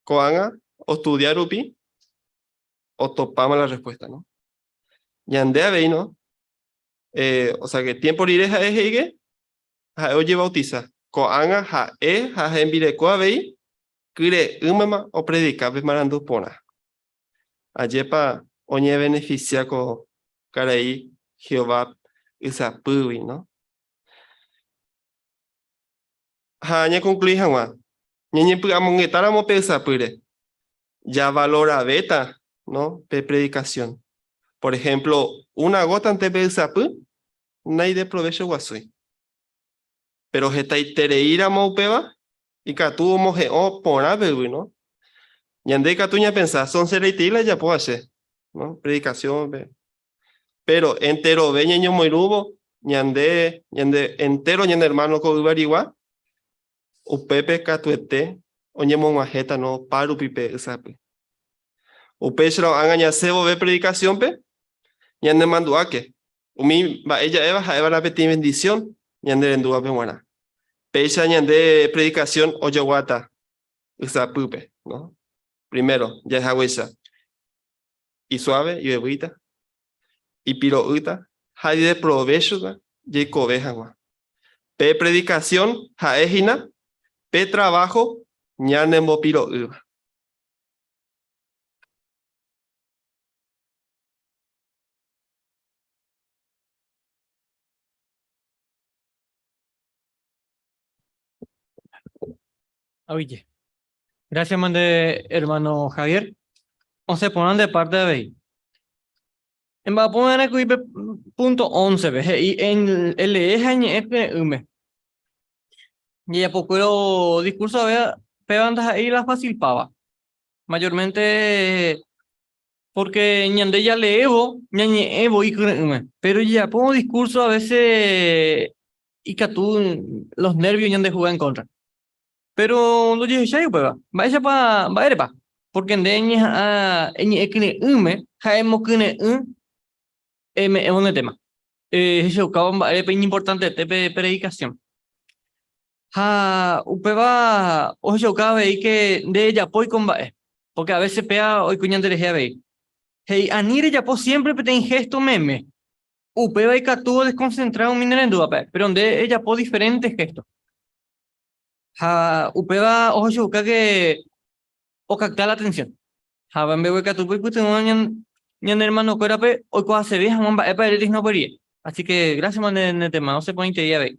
coanga o estudiar upi o topamos la respuesta, ¿no? Y andea ve, ¿no? O sea que tiempo libre es que oye bautiza coanga ja envire coa vei kire umama o predica ve marando pona ayepa oñe beneficia con caray Jehová esa pubi, ¿no? Ña concluí jamás. Ñe amongetáramos pesa pure. Ya valora beta, ¿no? Pe predicación. Por ejemplo, una gota ante pesa pu, nadie de provecho guasui. Pero jeta itereira peba y catu moje o pona bebi, ¿no? Ñande catuña pensar, son sereitila ya puedo hacer, ¿no? Predicación, be. Pero entero ve ñeño muy rubo, ñande entero ñande hermano con igual. O pepe catuete, oñe monajeta no paru pipe sape. O pechro angaña sebo ve predicación pe, ñande manduake. Umi va ella eva la peti bendición, ñande rendua pe buena. Pecha ñande predicación oyoguata, usa pupe, ¿no? Primero, ya es agüesa. y suave y bebita y piroita, hay de provecho, y cobeja, pe predicación, jaejina, pe trabajo, ñanembo piro. Oye, gracias, mande, hermano Javier. O se ponen de parte de ahí. En va a poner aquí punto 11, ¿ves? Y en el ume. Y ya poco discurso había pegandas ahí las fácil pava. Mayormente porque ñande ya le evo, ñañe evo y ume. Pero ya pongo discurso a veces y que tú los nervios ñande juega en contra. Pero no dije ya pues vaya pa va pa. Porque en deña a ñe ekne ume, jaemo kne es un tema. Eso acaba es importante te predicación. Upeba ojo cabe y que de ella poi con porque a veces pea hoy cuñan de leje ve. Hey, anire ya po siempre ten gesto meme. Upeba y catuvo desconcentrado un minero en duda, pero donde ella po diferentes gestos. Upeba ojo que o captar la atención. Van bebe catu pues ñan hermano cuera pe hoy cosa se vieja mamba epa el no podría. Así que gracias man en el tema, no se pone ya ve.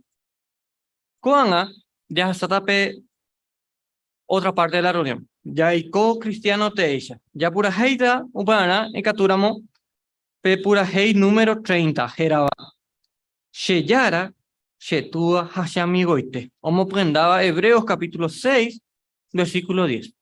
Kuanga ya está tape otra parte de la reunión. Ya hay co-cristiano teisha. Ya pura heita, upana, en capturamos, pe pura hei número 30, geraba. Sheyara, shetua hashamigoite. Como prendaba Hebreos capítulo 6, versículo 10.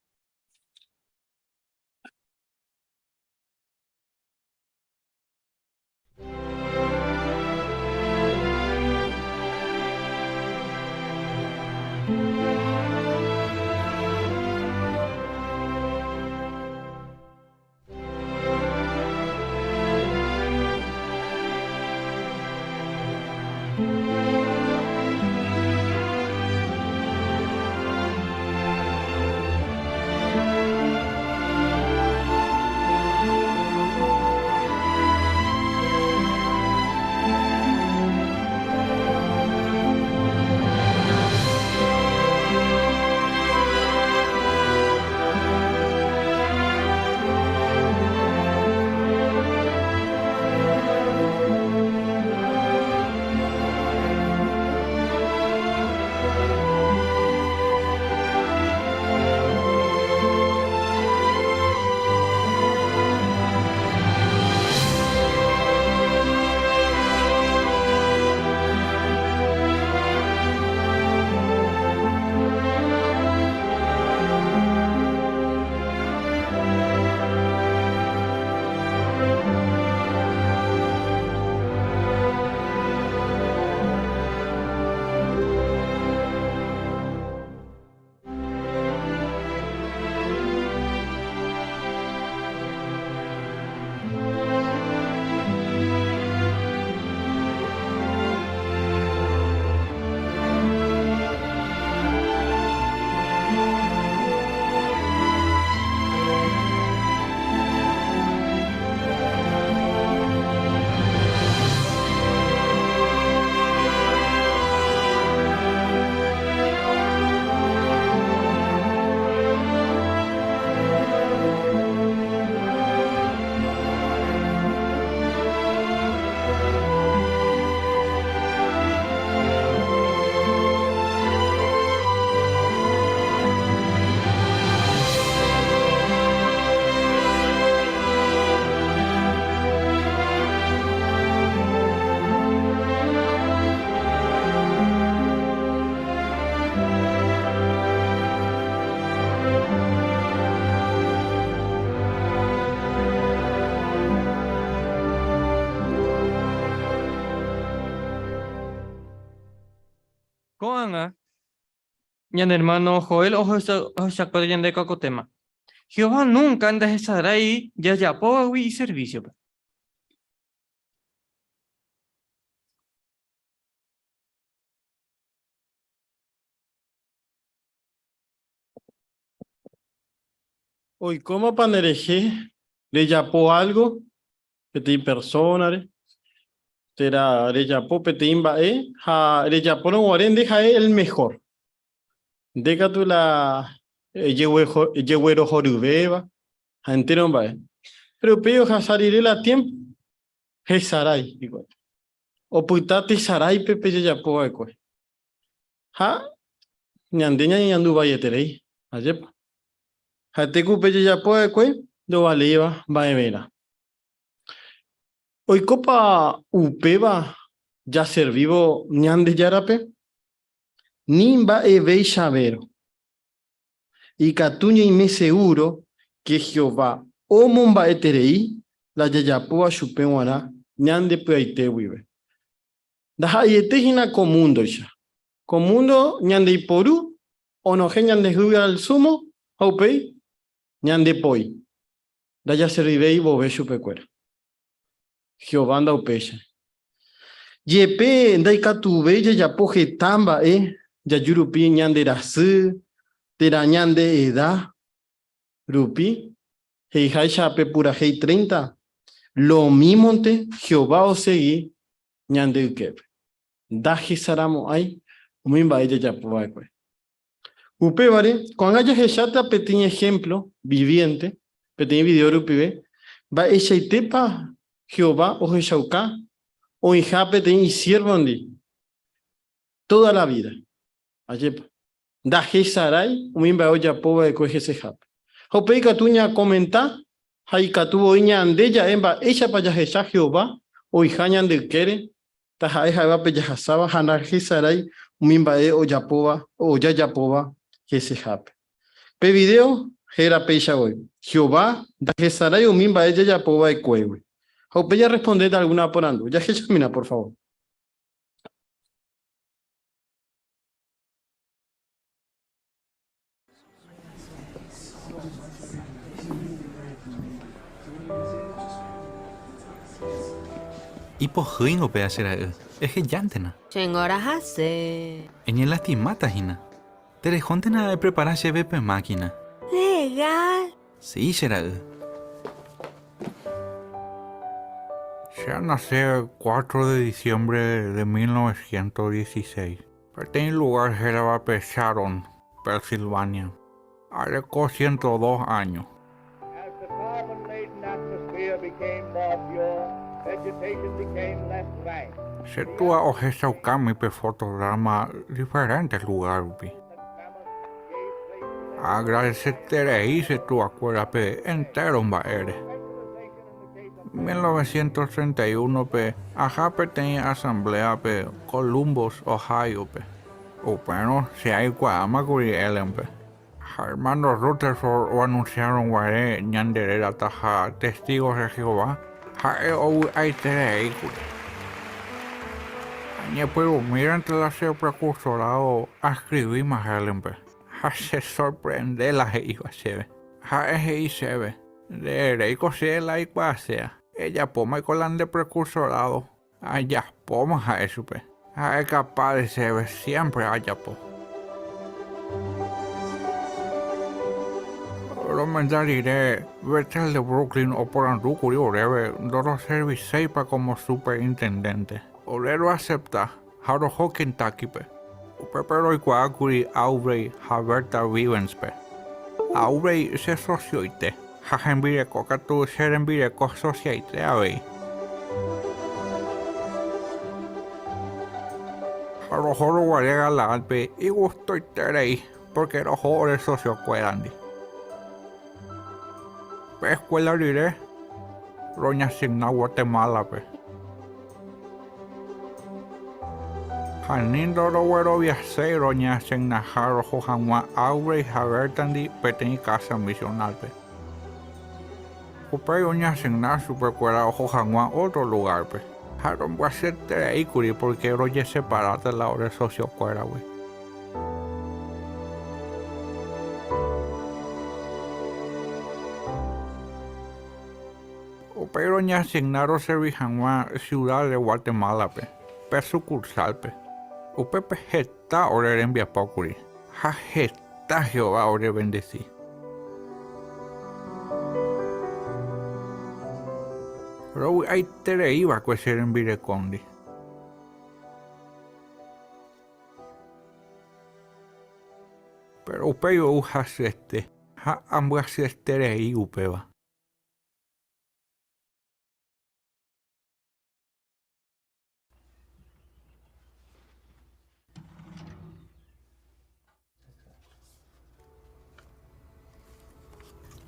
Koanga, ñan hermano Joel, ojo sacó de cocotema. Jehová nunca anda esa ahí, ya po y servicio. Hoy, ¿cómo panereje? le yapó algo, peti persona, tera le yapó peti imbae, le yapó no guaren deja el mejor. Deja tú la yehuero jorubeba, entero imbae. Pero peo salir la tiempo, es saray, igual. O putate saray pepe yapó algo. Ha, ñandeña y andu bayeterei, ayepa. Hateku pepe yapó algo, do valeva, baevera. Hoy copa upeba ya servivo ñande yarape, nimba eve shavero. Y catuño y me seguro que Jehová o momba eterei la yayapoa chupenguara ñande puaite vive. Daja yetejina comundo ya. Comundo ñande iporu o no ñande juga al sumo, haupei ñande poi. Da ya servivei bobe chupecuera. Jehová anda upecha. Yepe ndai katube ya poje tamba ya yurupi ñande rasu tera ñande eda rupi hei chape pura hei 30 lo mismo te Jehová o segui ñande ukepe daji saramo ai umimba ella ya poa kwe upe vale con haya hechata pequeño ejemplo viviente pequeño video rupi va ella itepa Jehová o Jeshauká o Ijape te hicieron toda la vida. Ayepa. Da Jesaray, umimba olla poba de coge jap. Hopei catuña comenta, hay catuvo iña andeya emba, ella para Jesa Jehová, o Ijañan de Kere, taja eja va peyajasaba, hanar Jesaray, umimba de olla poba, o ya poba, jap. Pe video, Jera pecha hoy. Jehová, da Jesaray, umimba ella ya poba de cuewe. Hopei a responder alguna porando. Ya Jesamina, por favor. Ipo huingo pe hacer es que llantena. Chengoras hace. En el lastimata hina. Te dejontena de preparar cheve pe máquina. Legal. Sí, será. Se nació el 4 de diciembre de 1916. Pertenece al lugar Geraba Sharon, Pensilvania. Alecó 102 años. As the carbon-laden atmosphere became more pure, vegetation became less rank. Se tuvo ojesa ukami pe fotograma diferentes lugares. Agradecer y se tuvo acuerda pe entero en baere. 1931 pe ajá tenía asamblea pe Columbus, Ohio pe. Pero se hay guama curi elen pe. Hermano Rutherford o anunciaron guare ñanderera taja testigos de Jehová. Jae ou hay tere curi. Añe pero mira entre la se precursorado a escribir más elen pe. Ja se sorprende la iba se ve. Ja es se ve. De reico se la iguasea. Ella poma y colan de precursorado. Allá poma a eso pe. Es capaz de ser siempre allá po. Los mensajes Bethel de Brooklyn o por Anrucuri o breve doro servicio para como superintendente. Orero acepta Harojo Kentucky pe. Pero y cuacuri Aubrey Haberta Vivens pe. Aubrey se socioite. Jajenbire coca tu serenbire co societe a ver. Arrojoro guarega la alpe y gusto y terei porque los jóvenes socios cuedan. Escuela diré, roña signa Guatemala pe. Janindo lo güero viase roña signa jaro jojanwa aure y jabertandi peteni casa misional pe. Upay roña signa supercuera jojanwa otro lugar pe. Jaron va a ser terei porque roña separate la hora socio cuera güey. Pero ña asignaron servijanwa ciudad de Guatemala pe sucursal pe upepe jeta ore envía pocuri ja jeta Jehová ore bendecí Pero hay tere iba a ser en Virecondi. Pero upeyo ujas ha ambas tere y upeba.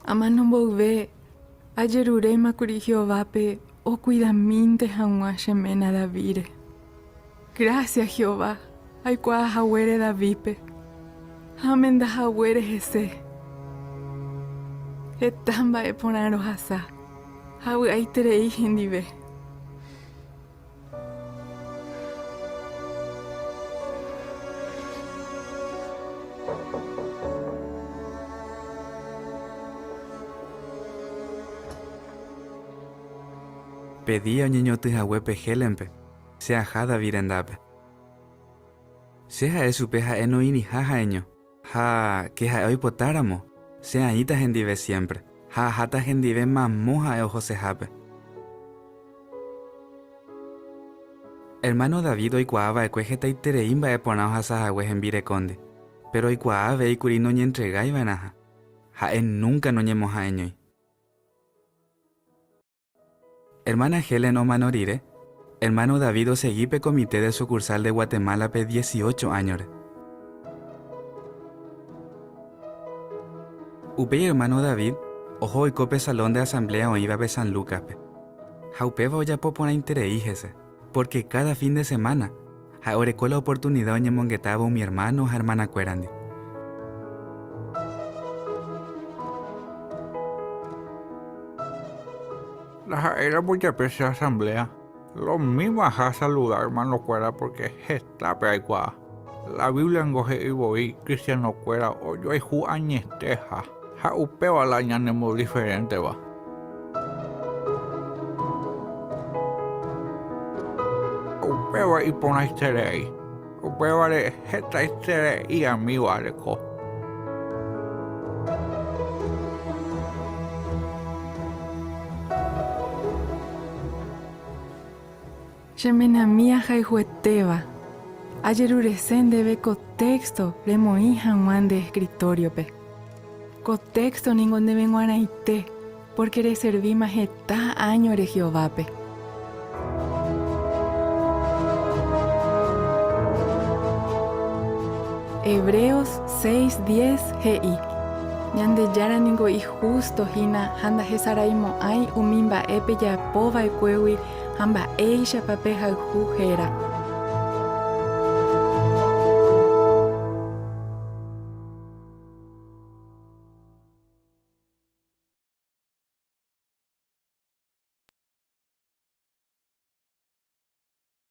Amanomboube, ayerure makuri Jehovápe, o cuidaminte hanwa shemena Davire. Gracias Jehová, ay kwa hawere Davipe. Amenda hawere jese. Etamba e ponaro hasa. Hawi aitere ihendive. Pedí a ñeño tijahuepe helempe, sea jada virendape. Sea eso peja eno ini jaja eño, ja que ja hoy potáramo, sea ita gendive siempre, ja jata gendive mamuja eo josejape. Hermano David hoy cuava e cuejeta itereimba e ponao jasajagüe en vireconde, pero hoy cuave y curino ñe entregai vanaja, ja en nunca no ñemo ja eñoi. Hermana Helen Omanorire, hermano David Oseguipe Comité de Sucursal de Guatemala pe 18 años. Upe hermano David, ojo y cope salón de asamblea o iba pe San Lucas pe. Jaupeva oya popona intereíjese, porque cada fin de semana, jaorecó la oportunidad oñe monguetaba mi hermano o hermana cuerandi. La era muy esa asamblea. Lo mismo a saludar, hermano cuera, porque está peaicua. La Biblia engoje y voy, cristiano cuera, o yo hay ju añesteja. Ja upeo a la ñanemo diferente va. Upeo y pona istere. Upeo ale jeta istere y amigo aleco. Shemena mía jaihueteva. Ayeruresen debe contexto le moijan man de escritorio pe. Contexto ningon debe guanaite, porque le serví más eta año de Jehová pe. Hebreos 6:10 GI. Ñande yara ningo y justo hina handa jesaraimo ay umimba epe ya pova e cuewi hamba eisha papeja jujera.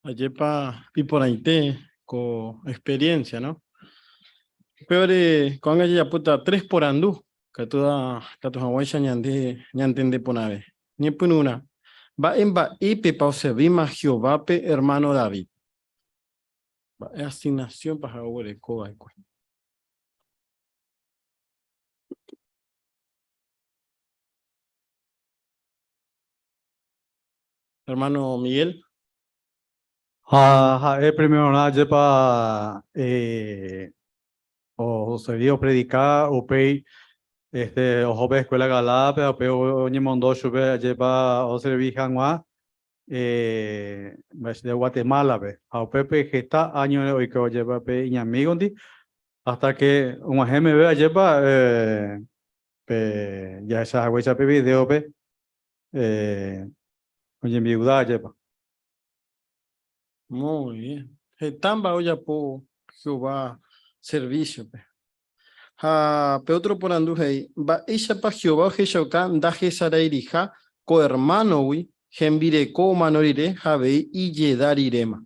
Ayepa piporaite con experiencia, ¿no? Peore con ella puta 3 por andú, que toda tu hawaii ñantende ponave. Ni pununa. Va en va ipe pa servima Jehová pe hermano David. Va asignación para hawaii coa. Hermano Miguel. Primero nada, yepa o se dio predicar o pei o joven escuela galá pero peo ni mondo sube yepa o serví hanwa de Guatemala pe a pepe que está año hoy que lleva pe y amigo hasta que un agente me vea yepa pe ya esa huella pe video pe oye mi viuda yepa. Muy bien. Tamba oya po Jehová servicio pe. Ha pe otro por andu hei. Va isha pa Jehová Jeshokan da Jesareirija co hermano wi gembire co manorire javei y yedarirema.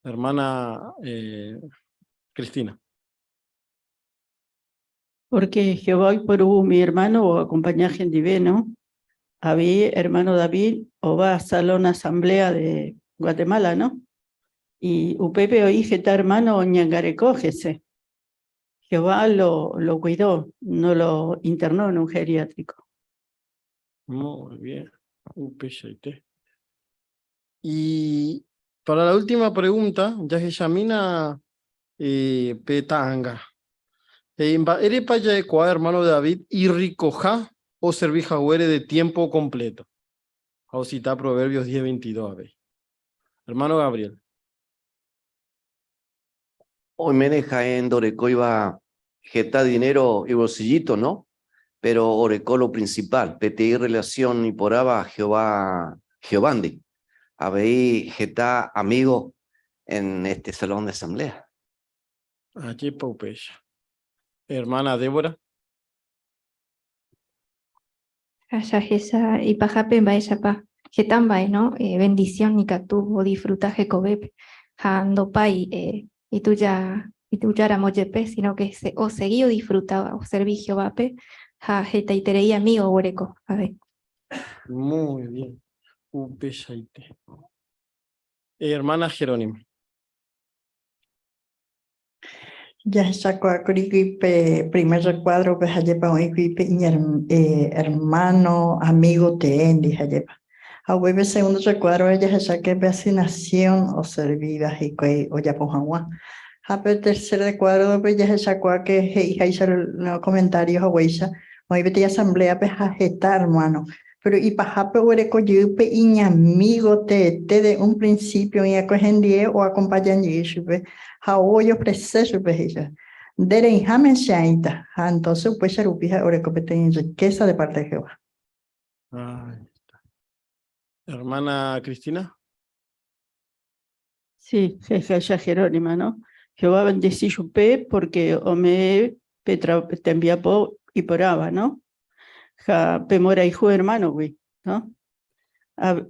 Hermana Cristina. Porque Jehová hoy por mi hermano o acompañaje en divino. Había hermano David o va a salón asamblea de Guatemala, ¿no? Y Upepe oí jeta hermano ñangarecójese. Jehová lo cuidó, no lo internó en un geriátrico. Muy bien. Upeshaite. Y para la última pregunta, ya que Yamina Petanga. ¿Eres paya de Cuá, hermano de David, y ricoja o servija huere de tiempo completo? Vamos a citar Proverbios 10:22. A ver. Hermano Gabriel. Hoy maneja en Doreco iba geta dinero y bolsillito, ¿no? Pero Oreco lo principal, PTI relación y por aba Jehovandi. Habéis geta amigo en este salón de asamblea. Allí Paupecha. Hermana Débora. Ashahesa y pajape baishapa. Jetambay, ¿no? Bendición y catubo disfrutaje cobep. Jando pai y tú ya moyepe, sino que o seguí o disfrutaba o serví Jehovape. Ja jeta y terei amigo oreco. A ver. Muy bien. Upeshaite. Hermana Jerónima. Ya sacó a Curiquipe, primer recuadro, pues allá hoy hermano, amigo, te endi, allá. A hueve segundo recuadro, ella se saque asignación o servidas y que o ya pues agua. A tercer recuadro, pues ya se sacó a que hija hizo los comentarios a huella. Hoy vete a asamblea, pues a jeta, hermano. Pero y pajape huereco yupe y amigo te de un principio y a cogen die o acompañan yupe. Ha hoyo proceso pues ella. Dere y jamen shaita. Entonces pues se rupija huereco en riqueza de parte de Jehová. Ahí está. Hermana Cristina. Sí, Jeja Jerónima, ¿no? Jehová bendecí yupe porque ome Petra te envía po y poraba, ¿no? Ja pemora hijo hermano, güey, ¿no?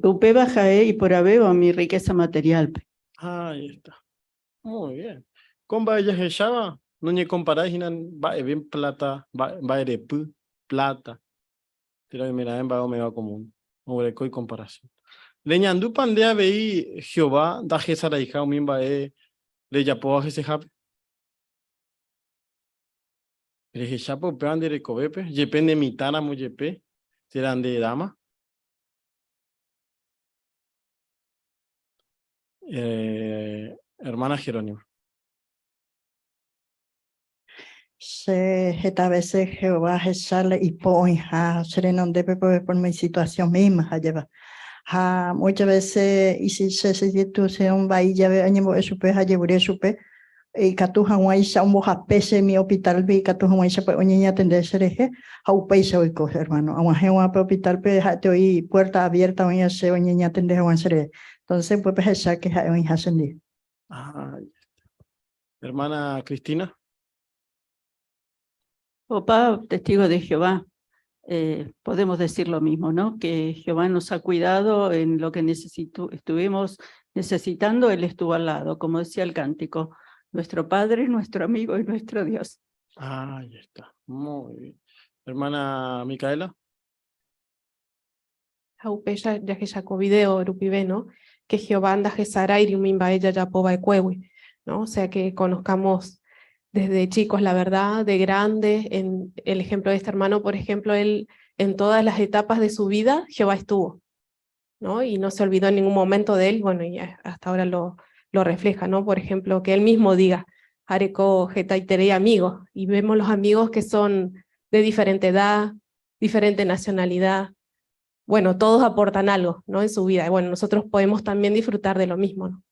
Upe baja y por abeo mi riqueza material. Ahí está. Muy bien. Con vaya Jeshaba, no ni comparáis va bien plata, va erepu, plata. Tira de mira en va me va común. Hombre, coi comparación. Leñandu pandea veí Jehová, da Jesara hija, min va le yapo a Jesejap. Le Jeshapo pean de recobepe, depende mitana mu yepe, serán de dama. Hermana Jerónima. Se esta veces Jehová sale y pone a sereno de por mi situación misma allá. Muchas veces y si se situación va y ya ve año eso pues allá bude supe y catuja un sa un boja pese mi hospital vi catuja un sa pues oña atender sereje a un país hoy coge hermano a un hospital pues te hoy puerta abierta oña se oña atender a un sereje entonces pues esa que hay hacen. Hermana Cristina. Opa, testigo de Jehová, podemos decir lo mismo, ¿no? Que Jehová nos ha cuidado en lo que estuvimos necesitando, Él estuvo al lado, como decía el cántico, nuestro Padre, nuestro amigo y nuestro Dios. Ahí está, muy bien. Hermana Micaela. Jaupeya ya que sacó video rupibe, ¿no? Que Jehová anda Jesara y Rumimba ella ya poba ¿no? O sea que conozcamos desde chicos la verdad, de grande, en el ejemplo de este hermano, por ejemplo, él en todas las etapas de su vida, Jehová estuvo, ¿no? Y no se olvidó en ningún momento de él, bueno, y hasta ahora lo refleja, ¿no? Por ejemplo, que él mismo diga, Areco, Geta y Terei amigos, y vemos los amigos que son de diferente edad, diferente nacionalidad, bueno, todos aportan algo, ¿no? En su vida, y bueno, nosotros podemos también disfrutar de lo mismo, ¿no?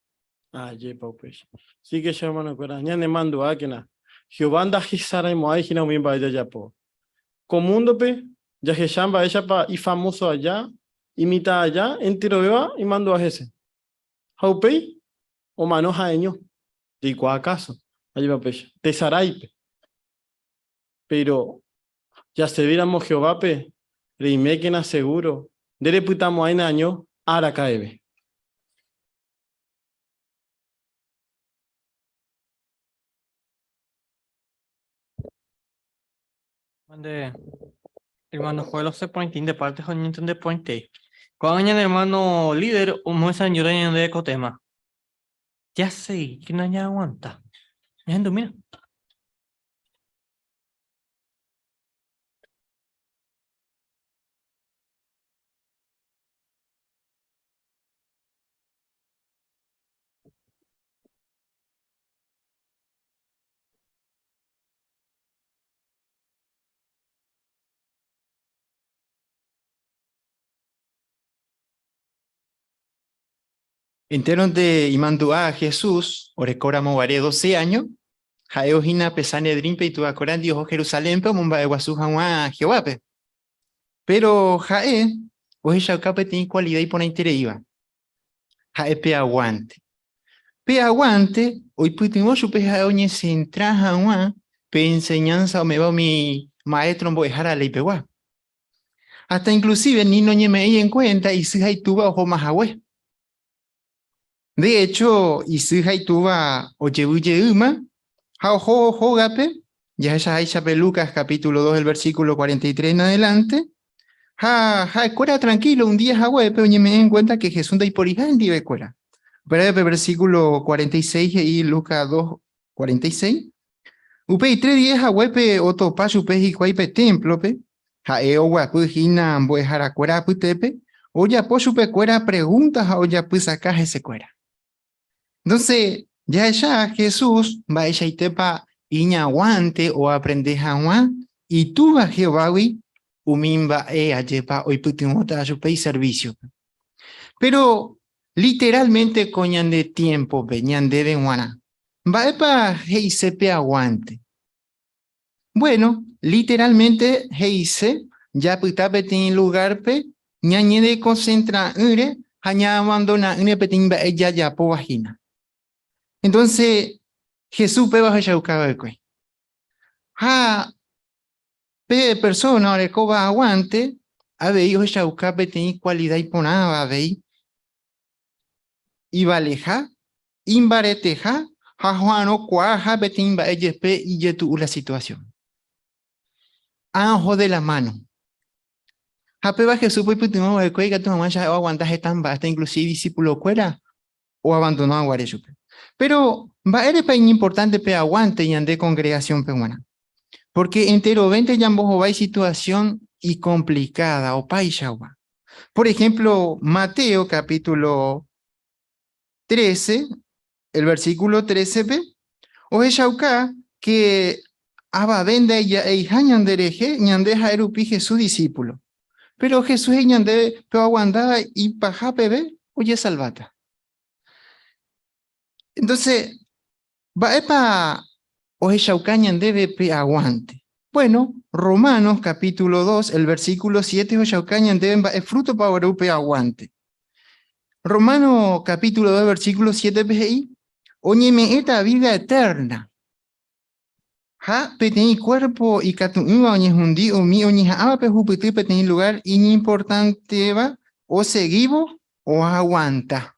Pues. Sí que hermano, ya ne mando a que na. Jehová anda Jesara y Moai, Gina, bien vaya ya po. Comundo pe, ya Jeshamba, ella pa, y famoso allá, imita allá, entero beba, y mando a Jese. Haupei, o manoja eño, de igual acaso, allí va pecha, tesaraipe. Pero, ya se viéramos Jehová pe, reime que na seguro, de reputamos a año, ara caebe. Mande, hermano Juelo se pointín de parte con Nintendo de pointe. Cuando hermano líder, un buen señor de ecotema. Ya sé, que no ya aguanta. Mira. Entero de Imandua a Jesús, orecora movaré 12 años, jaeo hina pesane drimpe y tu acoran Dios Jerusalén, pero mumba de guasu a Jehová. Pero jae, o ella cape tiene cualidad y pone interés iba. Jae pe aguante. Pe aguante, hoy putimos su pe jae se entra a pe enseñanza o me va mi maestro en dejar a ley pewa. Hasta inclusive ni no me en cuenta y si hay tuba ojo más agüe. De hecho, y si hay tuba o yebuye uma, ha ojo gape, ya esa Lucas capítulo 2, el versículo 43 en adelante. Cuera tranquilo, un día agüe, pero me en cuenta que Jesús da y por hija en día cuera. Pero el versículo 46 y Lucas 2, 46. Upe y 3 días agüe, otro paso pe y cuaipe templo pe. O guapu hina amboe jaracuera putepe. O ya po supe cuera preguntas o ya pues acá ese cuera. Entonces, ya Jesús va ella y tepa iña aguante o aprende jaguán y tú va Jehová umimba ayepa hoy putimota su pay servicio. Pero literalmente coñan de tiempo veñan de benguana. Va epa heisepe aguante. Bueno, literalmente heise ya putape tiene lugar pe ñañe de concentra ure haña abandona une petimba ella ya po vagina. Entonces, Jesús pe baja yaucaba de cue. Pe persona ahora coba aguante, a ver, hijo yaucape tiene cualidad y ponaba, a ver, y valeja, imbareteja, jajuano, cuaja, betimba, ellepe, y yetu la situación. Anjo de la mano. Japeba Jesús, pues, putimos de cue, que tu mamá ya aguantaje tan basta, inclusive discípulo cuera, o abandonó a Guarechupe. Pero va a ser importante pe aguante y ande congregación peruana. Porque entero 20 yambos hay situación y complicada o paishawa. Por ejemplo, Mateo capítulo 13, el versículo 13b, o eshauka que aba venda y hañan dereje ñandeja erupi Jesús discípulo. Pero Jesús ñande pero aguandada y pajapebe oye salvata. Entonces, va epa o eshaucañan debe pe aguante. Bueno, Romanos capítulo 2, el versículo 7, o eshaucañan deben va fruto para pe aguante. Romano capítulo 2, versículo 7, PGI. Oñeme esta vida eterna. Ha peteni cuerpo y catuiva oñe jundi o mi oñe ha pejupiti peteni lugar importante va o seguivo o aguanta.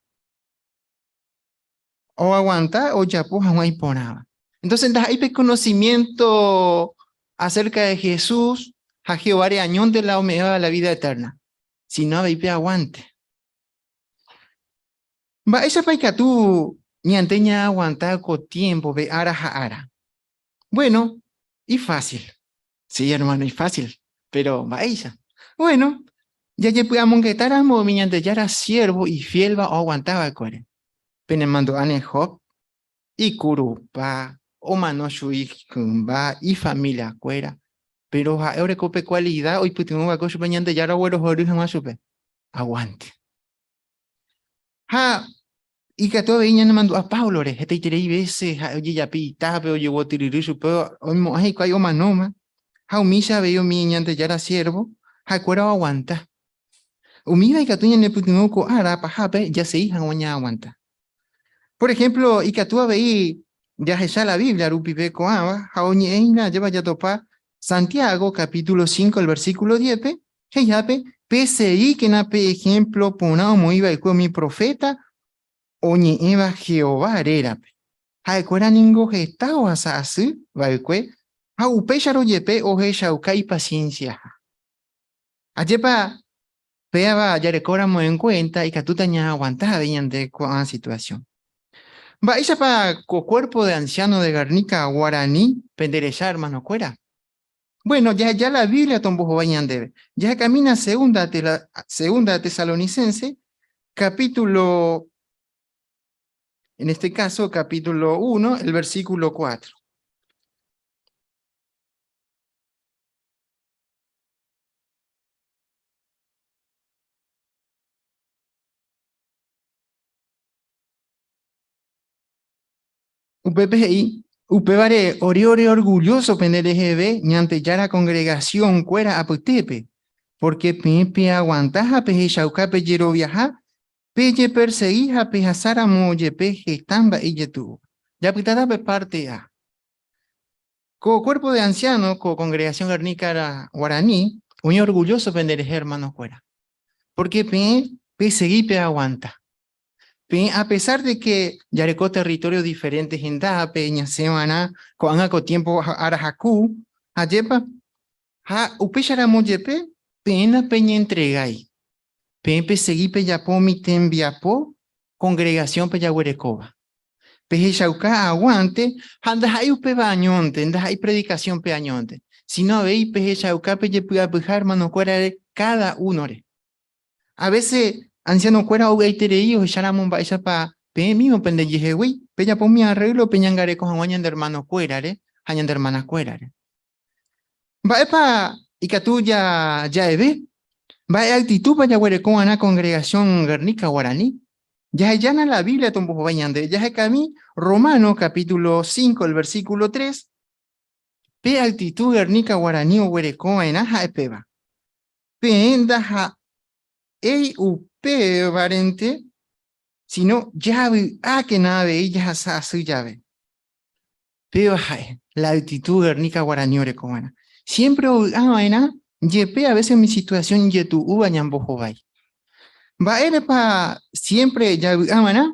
O aguanta o ya pues no ponaba. Entonces, hay conocimiento acerca de Jesús, a Jehová añón de la humedad de la vida eterna. Si no hay aguante. Va, esa paika tú ni anteña aguantar con tiempo, ve ara a ara. Bueno, y fácil. Sí, hermano, y fácil. Pero va ella. Bueno, ya podíamos que taramo, mi ante ya era siervo y fiel va o aguantaba el core. Penemando ane Job y Kurupa, o manoshu y kumba y familia cuera. Pero ahora cope cualidad, hoy putimos a cocho peñante ya era güero origen más supe. Aguante. Y que todo veía no mandó a Paulo, este tirei veces, oye ya pita, pero llevó tiririsu, pero hoy mo ay cayo manoma. Umisa veo mi ñante ya era siervo, cuera aguanta. Umida y catuña ne putimos co ara pajape ya se hija oña aguanta. Por ejemplo, y que tú veí ya esa la Biblia, rupipe coaba, jaoñe eina lleva ya topa Santiago, capítulo 5, el versículo 10, que yape, PCI, que nape ejemplo, ponao mo iba y con mi profeta, oñe eva Jehová era. Hay cuera ningo gestao así, va a upecharo yepe o heshauca y paciencia. Ayepa, peaba ya recóramos en cuenta y que tú tenías aguantada de la situación. Va, ella para cuerpo de anciano de Garnica guaraní, penderecha, hermano cuera. Bueno, ya la Biblia tombo vayan debe. Ya camina segunda Tesalonicense, capítulo, en este caso, capítulo 1, el versículo 4. UPPI, upevare oriore orgulloso pendelegebe, ñante yara congregación cuera aputepe, porque pepe aguantaja peje chaucape yero viaja, peye perseguija pejasara moye peje estamba y yetu. Ya pitada pe parte A. Co cuerpo de anciano, co congregación garnica guaraní, un orgulloso pendeleje hermano cuera. Porque pe seguí pe aguanta. A pesar de que yarecó territorios diferentes en Dape, Ñasemana, Coangaco tiempo Arajacu, Ayepa, ha upecharamo yepe, pena peña entregai. Pepe seguí pe yapo mi tembiapo, congregación pe yahuerecoba. Peje chauca aguante, andas ahí upe bañonte, andas ahí predicación pe añonte. Si no veis peje chauca pe yepuya pujar mano cuera cada uno. A veces anciano cuera o gaiterei o charamon baisa pa pe mismo pende yehewi pe ya pomi arreglo peñangare con hañan de hermano cuera hañan de hermana cuera va epa ikatu ya eve va actitud pa ya huere con ana congregación garnica guaraní ya llana la Biblia tombo bañande ya cami Romano capítulo 5 el versículo 3 pe actitud garnica guaraní o huere con ana epeba pe endaja ei upe varente, sino llave, que nave, ella a su llave. Pero la actitud garnica guaraní orecomana. Siempre vaina, yepe a veces mi situación yetu uva ñambojo vai. Va pa siempre ya amana,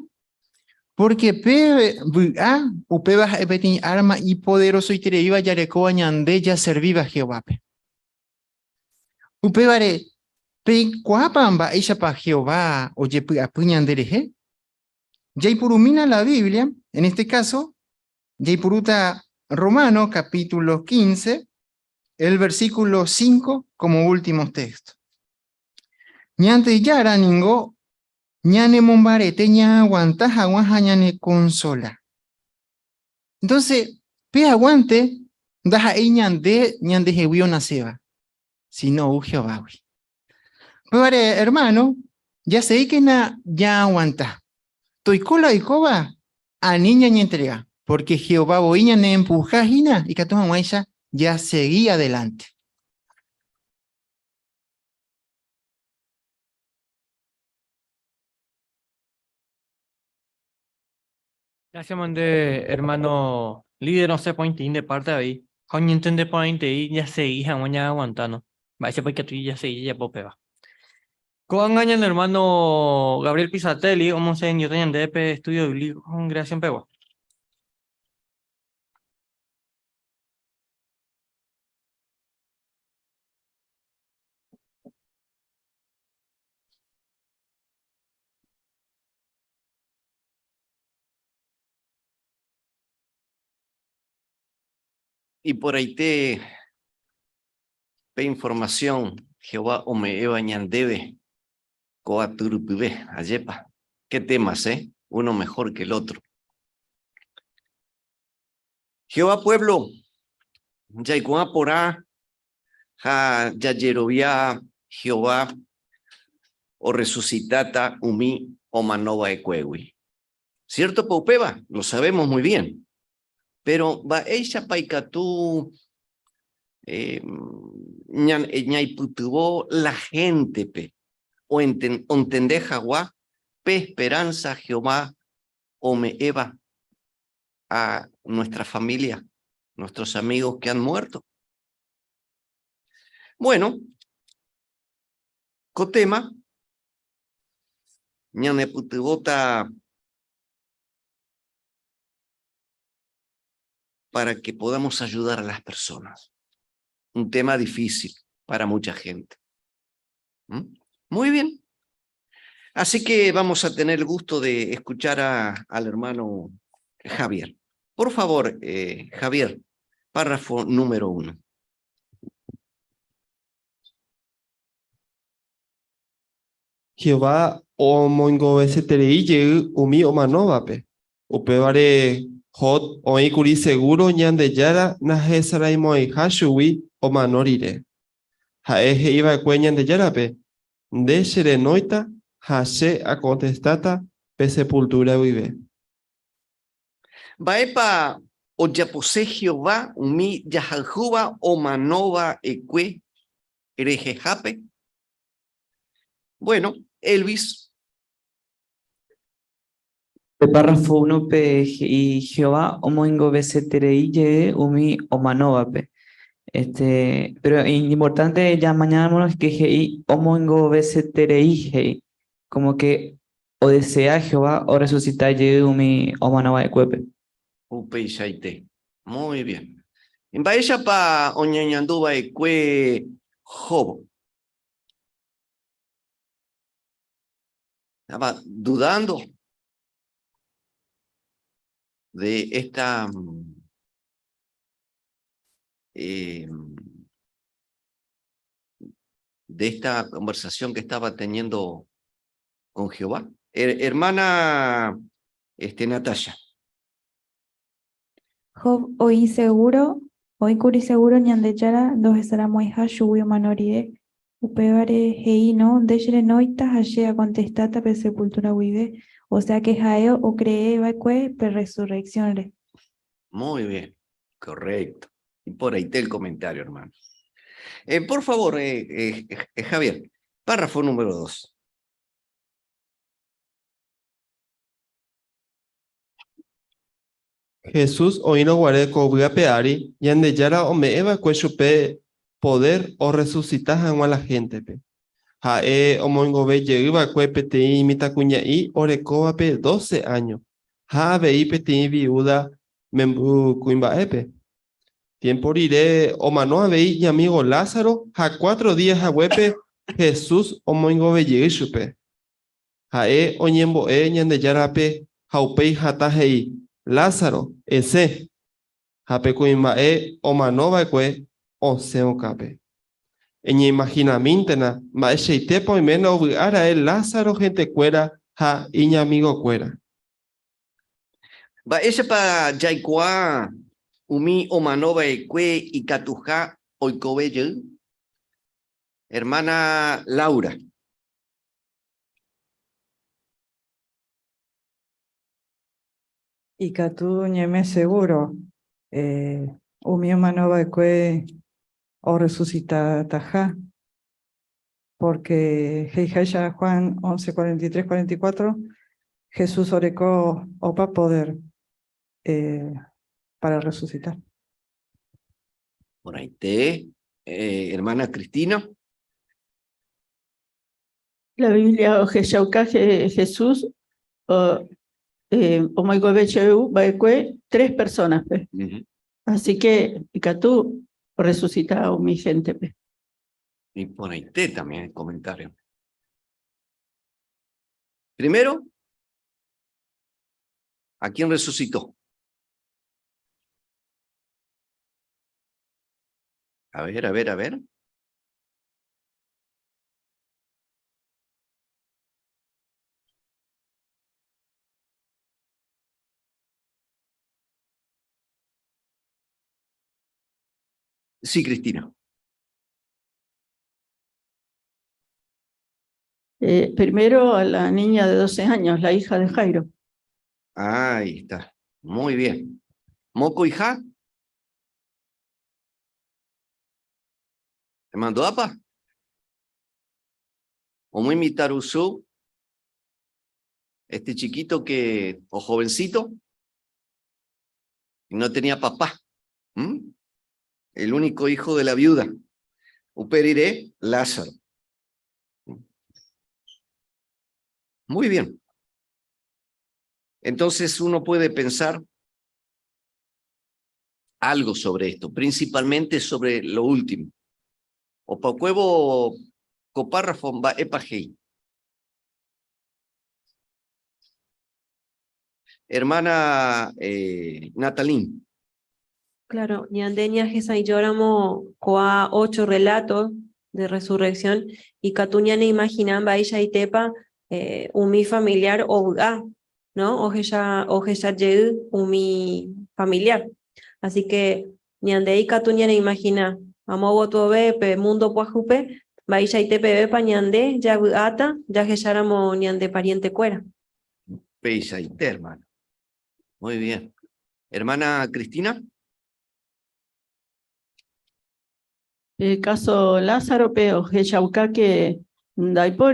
porque pe upe va epetin arma y poderoso y tere iba ya recoa ñande ya serviva Jehová. Upe vare pe cuapamba ella pa Jehová oye apuñan dereje. Yaipurumina la Biblia, en este caso, Yaipuruta Romano, capítulo 15, el versículo 5 como último texto. Ñante yara ningo, ñane mombarete ña aguantaja guajañane consola. Entonces, pe aguante, daja ñande jehuio naceba, si no Jehová. Pero hermano, ya sé que ya aguanta. Toicola y coba a niña ni entrega, porque Jehová boiña ne empujajina y catoma maisha ya seguía adelante. Gracias, mande, hermano líder, no sé, point de parte de ahí. Coño, entiende point ahí, ya seguí, ya aguantando. Va a ser porque tú ya seguí, ya popeba. Con el hermano Gabriel Pisatelli, vamos en yo tenía DP Estudio Bíblico Congregación Pegua. Y por ahí te información, Jehová o me bañandebe, coaturupibe, ayepa. ¿Qué temas, uno mejor que el otro? Jehová pueblo, yaikuá porá, ja yayerovia Jehová, o resucitata umi o manova ecuegui. ¿Cierto, Paupeba? Lo sabemos muy bien. Pero va ella paicatú ñaiputubo la gente pe o entendé jaguá pe esperanza Jehová o me eva a nuestra familia, nuestros amigos que han muerto. Bueno, cotema ñaneputubota para que podamos ayudar a las personas. Un tema difícil para mucha gente. Muy bien. Así que vamos a tener el gusto de escuchar al hermano Javier. Por favor, Javier, párrafo número 1. Jehová o mongovese terei umi o manovape. Upevare hot o ikuri seguro ñande yara nahe saraimoi hashui o manorire. Haeje iba kue ñande yarape. De serenoita hase a contestata pe sepultura vive. Baepa oyapose Jehová, umi yajajuba o manova eque erejejape. Bueno, Elvis. El párrafo 1 pe y Jehová omoingo beseterei ye umi omanovape. Pero importante ya mañana que hei omoingo beseterei hei. Como que o desea Jehová o resucitar ye umi omanova de cuepe. Upe Shaite. Muy bien. En Baella pa oñañanduba eque Job. Estaba dudando de esta conversación que estaba teniendo con Jehová. Hermana Natalia. Job, hoy seguro, hoy curi seguro ñandechara dos estará muy hashuyo manoride. Upevare hei no, deshre noita hashea contestata per sepultura vive. O sea que jaeo o cree vacue per resurrección. Muy bien, correcto. Y por ahí está el comentario, hermano. Por favor, Javier, párrafo número 2. Jesús oíno guaré cobra peari, yande yara o me eva cuechupe poder o resucitar a la gente. Jae o mongo ve lleva cuepete y mita cuña y orecoa pe 12 años. Ja vei peti viuda membu cuimba epe. Tiempo iré o mano vei y amigo Lázaro, ja 4 días a huepe Jesús o mongo ve lleguichupe. Jae o ñembo ñande yara pe jaupei jata hei. Lázaro, ese, jape cuimbae o manova cue, o seo cape. En imaginamintena, ma echeite po imeno ara el Lázaro gente cuera, ja iña amigo cuera. Va ese pa jaikua umi o manova cue y catuja oikobeye. Hermana Laura. Y que tú ñeme seguro, umi manova que o resucita taja, porque Heijaisha Juan 11:43-44, Jesús orecó opa poder para resucitar. Por ahí te, hermana Cristina. La Biblia Ojeshauka Jesús Omoigobecheu Baekue, 3 personas. Así que Icatú resucita a mi gente. Y por ahí te también el comentario. Primero, ¿a quién resucitó? A ver. Sí, Cristina. Primero a la niña de 12 años, la hija de Jairo. Ahí está. Muy bien. ¿Moco hija? ¿Te mandó apa? ¿O muy mitarusu? Este chiquito o jovencito, y no tenía papá. El único hijo de la viuda. Uperiré Lázaro. Muy bien. Entonces uno puede pensar algo sobre esto, principalmente sobre lo último. O pacuevo copárrafo va epagei. Hermana Natalín. Claro, ñandeña Jesai Yoramo coa 8 relatos de resurrección y Catuñane imaginan Baisha y Tepa umi familiar o ¿no? O ya llegó umi familiar. Así que ñande y Catuñane imagina amo voto pe mundo puajupe Baisha y Tepe pa ñande ya ata ya Jesaramo ñande pariente cuera. Peisa y hermano. Muy bien. Hermana Cristina. El caso Lázaro, pero que hay por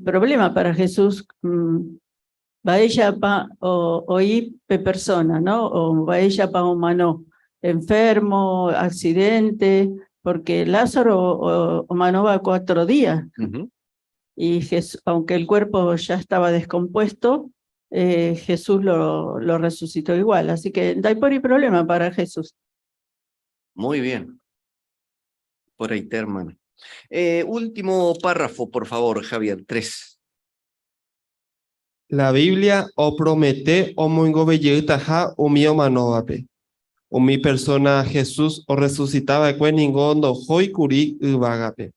problema para Jesús. Va ella pa o persona, ¿no? O va ella pa humano enfermo, accidente, porque Lázaro o manova 4 días. Y Jesús, aunque el cuerpo ya estaba descompuesto, Jesús lo resucitó igual. Así que no hay por problema para Jesús. Muy bien. Por ahí, hermana. Último párrafo, por favor, Javier, 3. La Biblia o promete o moingobeyetaja o mi omanovape. O mi persona Jesús o resucitaba que ningondo hoy curi ubagape.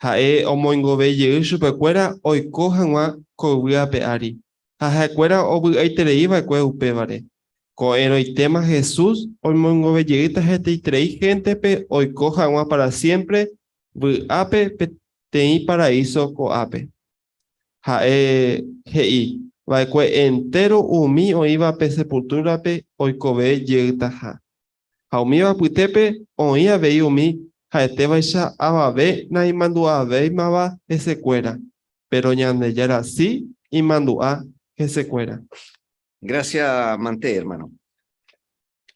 Jae o moingobeye chupecuera hoy cojanwa coguape ari. Jajacuera o buaiteriva que upevare. Coero y tema Jesús o moingobeyeta trei gente pe hoy cojanwa para siempre. Buape tei paraíso coape. Jae hei. Vaikue entero umi oiva pe sepultura pe oikove yegtaha. Haumiva puitepe oia vei umi jaetevaixa avave na imandua mava esecuera. Pero ñandeyara sí imandua esecuera. Gracias, Manté, hermano.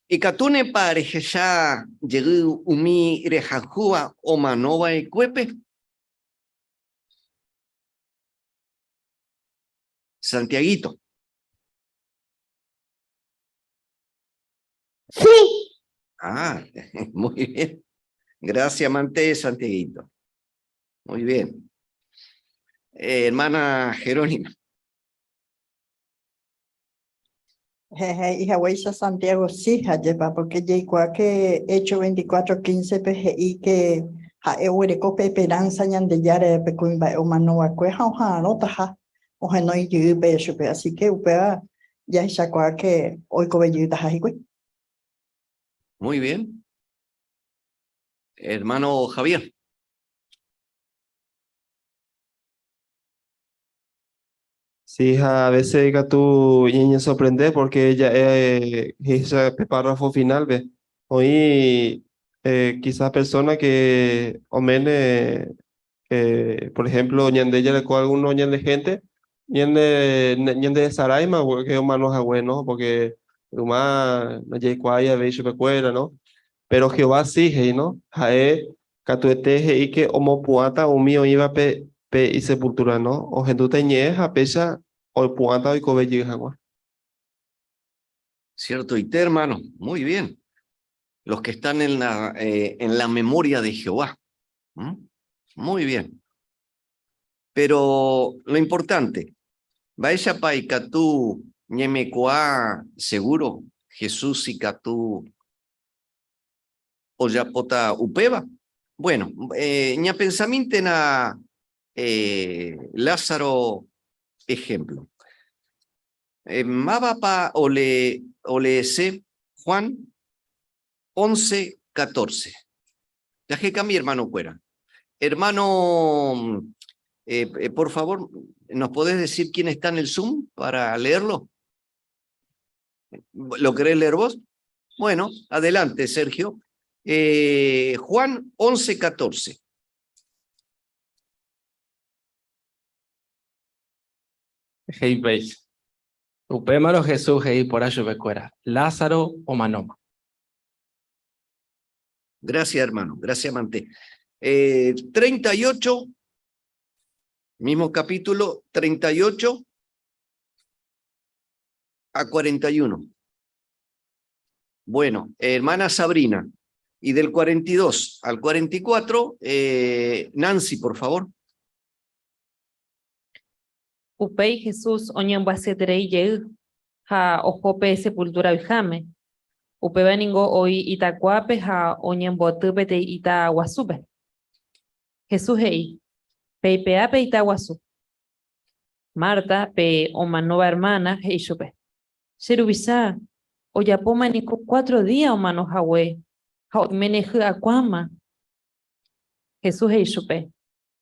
Y Catune pareja llegó umi rejajua o manova y cuepe. Santiaguito. Sí. Ah, muy bien. Gracias, Manté, Santiaguito. Muy bien. Hermana Jerónima. Hija Huesa Santiago sí, lleva porque llegó a que hecho 24:15 y que ha eureko esperanza ñandeyare pecuimba o manoa cueja o no taja o no y be así que upea ya sacó a que hoy cobellita jajigüe. Muy bien. Hermano Javier. Sí, a veces tú y sorprende porque ella ese párrafo final ve. Hoy quizás persona que omene por ejemplo ñande ya le co alguno ñande gente ñande Saraima que humanos bueno porque uma no llega cuaya ve su pecuera, ¿no? Pero Jehová sí, hey, ¿no? Jae catuete y que homo puata o mío iba pe y sepultura, ¿no? O gente teñeja pesa o puanta y cobelle agua. Cierto, y te, hermano. Muy bien. Los que están en la memoria de Jehová. Muy bien. Pero lo importante, vaya pai catú ñemecoa seguro, Jesús y catú oyapota upeva. Bueno, ña pensamiento na Lázaro ejemplo. Mabapa ole se Juan 11:14. Ya que cambie, hermano Cuera. Hermano, por favor, ¿nos podés decir quién está en el Zoom para leerlo? ¿Lo querés leer vos? Bueno, adelante, Sergio. Juan 11:14. Hey, veis. Upémaro Jesús, hey, por ayo becuera. Lázaro o Manoma. Gracias, hermano. Gracias, Manté. 38, mismo capítulo, 38 a 41. Bueno, hermana Sabrina. Y del 42 al 44, Nancy, por favor. Upei Jesús oñembaseterei yeu, ha ojope sepultura vijame. Upeba ningo oi itacuape ha oñembotupete itaguasupe. Jesús hei, peipeape itaguasu. Marta pe omanova hermana heishupe. Cherubisa, oyapoma nico 4 días omano hawe, ha meneju acuama. Jesús heishupe.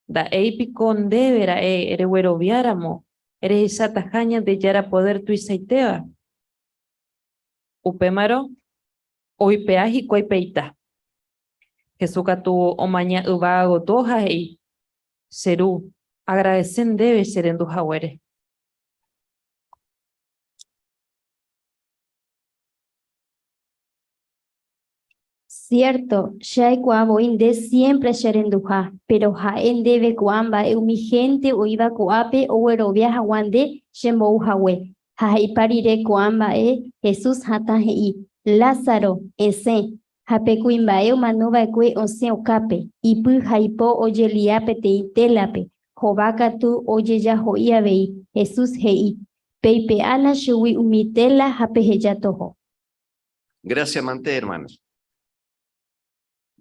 Da eipicon debera ereguero viáramo, eres esa tajaña de yara poder tu isaiteba. upémaro, oipea hikuái peita. Jesús tu omaña uvago toja y serú, agradecen debe ser en dujahuere. Cierto, Shai Kuaboinde siempre Sherenduja, pero Jaen debe Kuamba, Eumigente o Iba Kuape o Erovia Hawande, Shembo Hawe, Jai Parire Kuamba Jesús Hatahi, Lázaro, Ese, Japekuimba Manova Kue Ose Okape, Ipu Jaipo Oyeliape Teitelape, Jobaka tu Oyeya Joiabei, Jesús Hei, Peipe Ala Shui Umitela Japejeyatoho. Gracias, Mante, hermanos.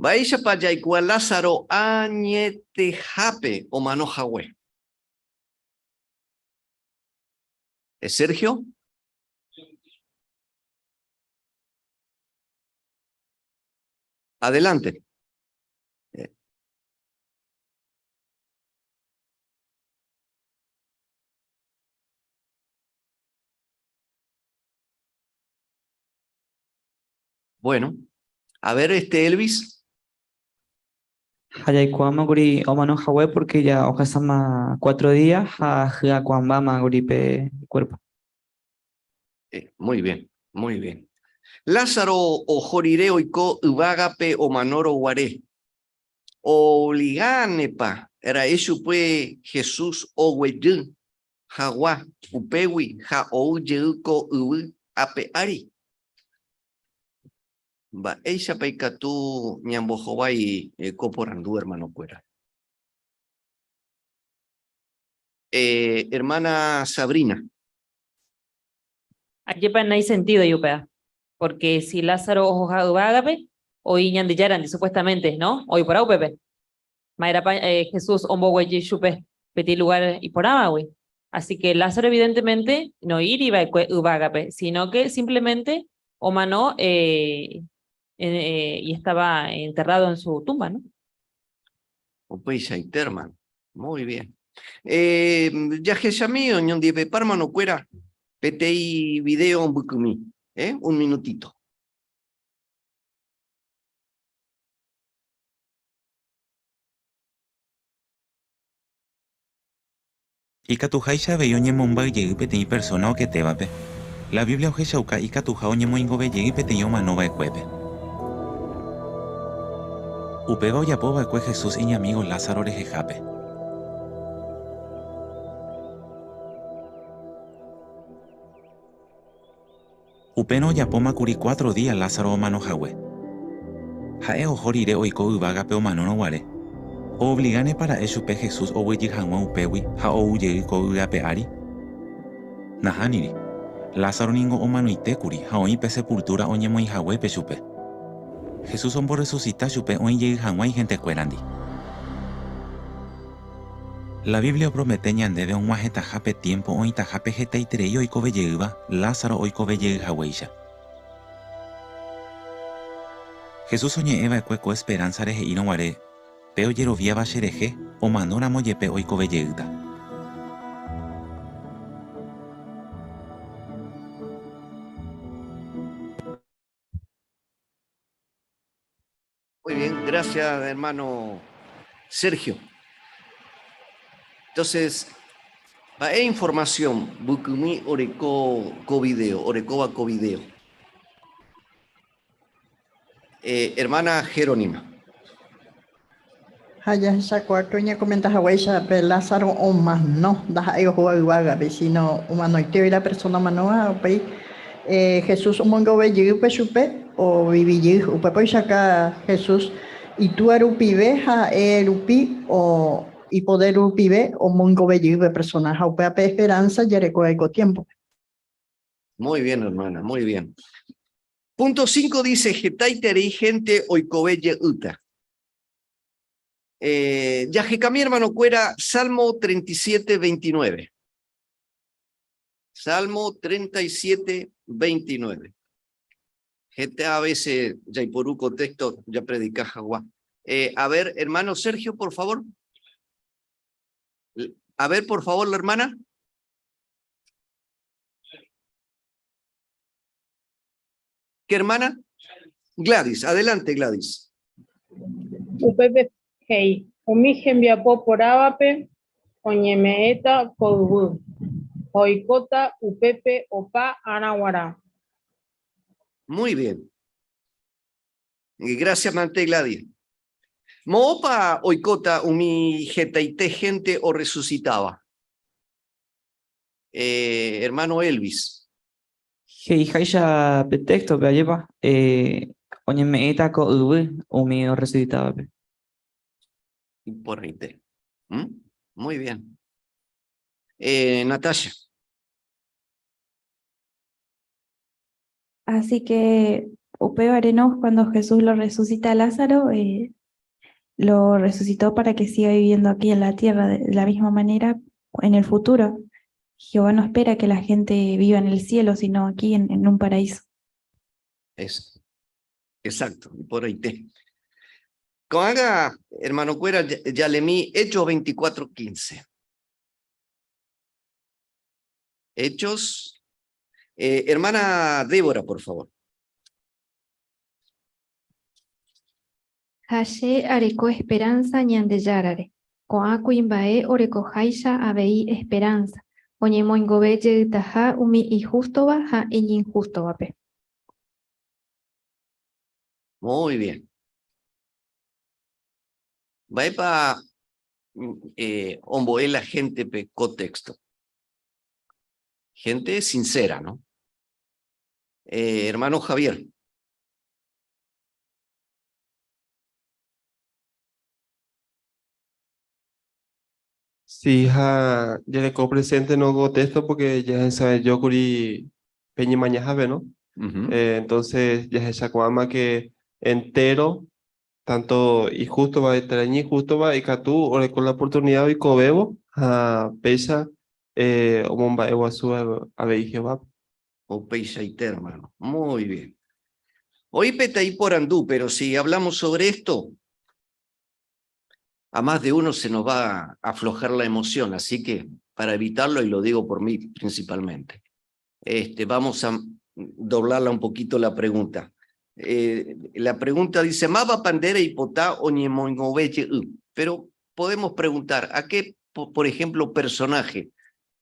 Baisha payaikua Lázaro añete jape o mano jahue. ¿Es Sergio? Adelante. Bueno, a ver, Elvis. Hayaikuama guri omano hawe porque ya hoja sama 4 días ha kuambama guri pe cuerpo. Muy bien, muy bien. Lázaro o jorireo y co ubagape o manoro guaré. O liganepa era eso pues Jesús o hueyun jaguá upewi ja o ko ubu ape ari. Va ella peika tu ñambo jowai coporandu hermano cuera. Hermana Sabrina. Aquí no hay sentido, Yupea, porque si Lázaro o Jagabe, hoy ñan de Yarandi, supuestamente, ¿no? Hoy por Aupepe. Mayra Jesús Ombogue Yupe, petit lugar y por Amagüey. Así que Lázaro, evidentemente, no iba Ubagape, sino que simplemente Omano y estaba enterrado en su tumba, ¿no? Opeisa Interman. Muy bien. Ya que ya mío, ñon de Parma no cuera, PTI video en Bukumi. Un minutito. Ikatuhaisha veyoñe momba llegue peteí persona o que te vape. La Biblia ojeshauka ikatuja oñemo ve llegue peteí omanova ecuepe. Upeva oyapoba ecue Jesús y mi amigo Lázaro rejejape. Upeno oyapoma curi 4 días Lázaro omanojawe. Jae ojorire oiko ubagape omanono guare. O obligane para esupe Jesús o hueyijanwa upewi ha o uyegi ko uyape ari. Nahaniri. Lázaro ningo omanoite curi ha oipe sepultura oñemoijawe pechupe. Jesús ombo resucita chupe oiyegijanwa y gente cuerandi. La Biblia promete ñandeve onguajetajape tiempo oitajape jetaiterei oikobeyeiva Lázaro oikobeyeijaweisha. Jesús oñe'ẽva ekueko esperanza rehe'írõ guare pe ojeroviáva cherehe omanoramó jepe oikovejeýta. Muy bien, gracias, hermano Sergio. Entonces, hay información, Bukumi Oreco Covideo, Orecoba Covideo. Hermana Jerónima. Haya esa cuarto ña comenta hawaisha pe Lázaro o más no da ellos juega vecino humano y la persona manoa pe Jesús mongo ve pe chupe o vivi upe pues acá Jesús y tú arupiveja erupi o y poder upive o mongo ve personaje o pe esperanza ya recuerdo tiempo. Muy bien, hermana, muy bien. Punto 5 dice Getaiterei gente oikobeye uta. Yajecami, hermano cuera, Salmo 37, 29. Salmo 37, 29. Gente a veces, ya por un contexto, ya predica Jaguá. A ver, hermano Sergio, por favor. A ver, por favor, la hermana. ¿Qué hermana? Gladys, adelante Gladys. Upepe hei, umigen viapo por abape, oñemeeta kodubu, oikota upepe opa anaguara. Muy bien. Gracias, Mante Gladys. Moopa oikota umi jetaite gente o resucitaba. Hermano Elvis. Hei haisha pretexto pe ayepa. Oye me eta ko uwe o me resucitaba pe. Porrite. Muy bien. Natasha. Así que upebarenos cuando Jesús lo resucita a Lázaro, lo resucitó para que siga viviendo aquí en la tierra de la misma manera en el futuro. Jehová no espera que la gente viva en el cielo, sino aquí en un paraíso. Eso. Exacto, por ahí te. Con haga, hermano Cuera, ya le mi Hechos 24:15. Hechos. Hermana Débora, por favor. Hashe areco esperanza ñandeyarare. Koaku imbae oreco haisha abei esperanza. Oñemoingobe yetaha umi injustoba ha injustoba pe. Muy bien. Va para la gente pe contexto. Gente sincera, ¿no? Hermano Javier. Sí, ya le presente no hago texto porque ya sabe yo curi peñi mañana, ¿no? Entonces ya es esa cuama que entero tanto injusto va a estar injusto va y catú o con la oportunidad y cobebo a pesa o bomba eguazú a veije va. O pesa y hermano. Muy bien. Hoy peta y por andú, pero si hablamos sobre esto, a más de uno se nos va a aflojar la emoción, así que para evitarlo, y lo digo por mí principalmente, vamos a doblarla un poquito la pregunta. La pregunta dice, Maba pandera y potá o pero podemos preguntar, ¿a qué, por ejemplo, personaje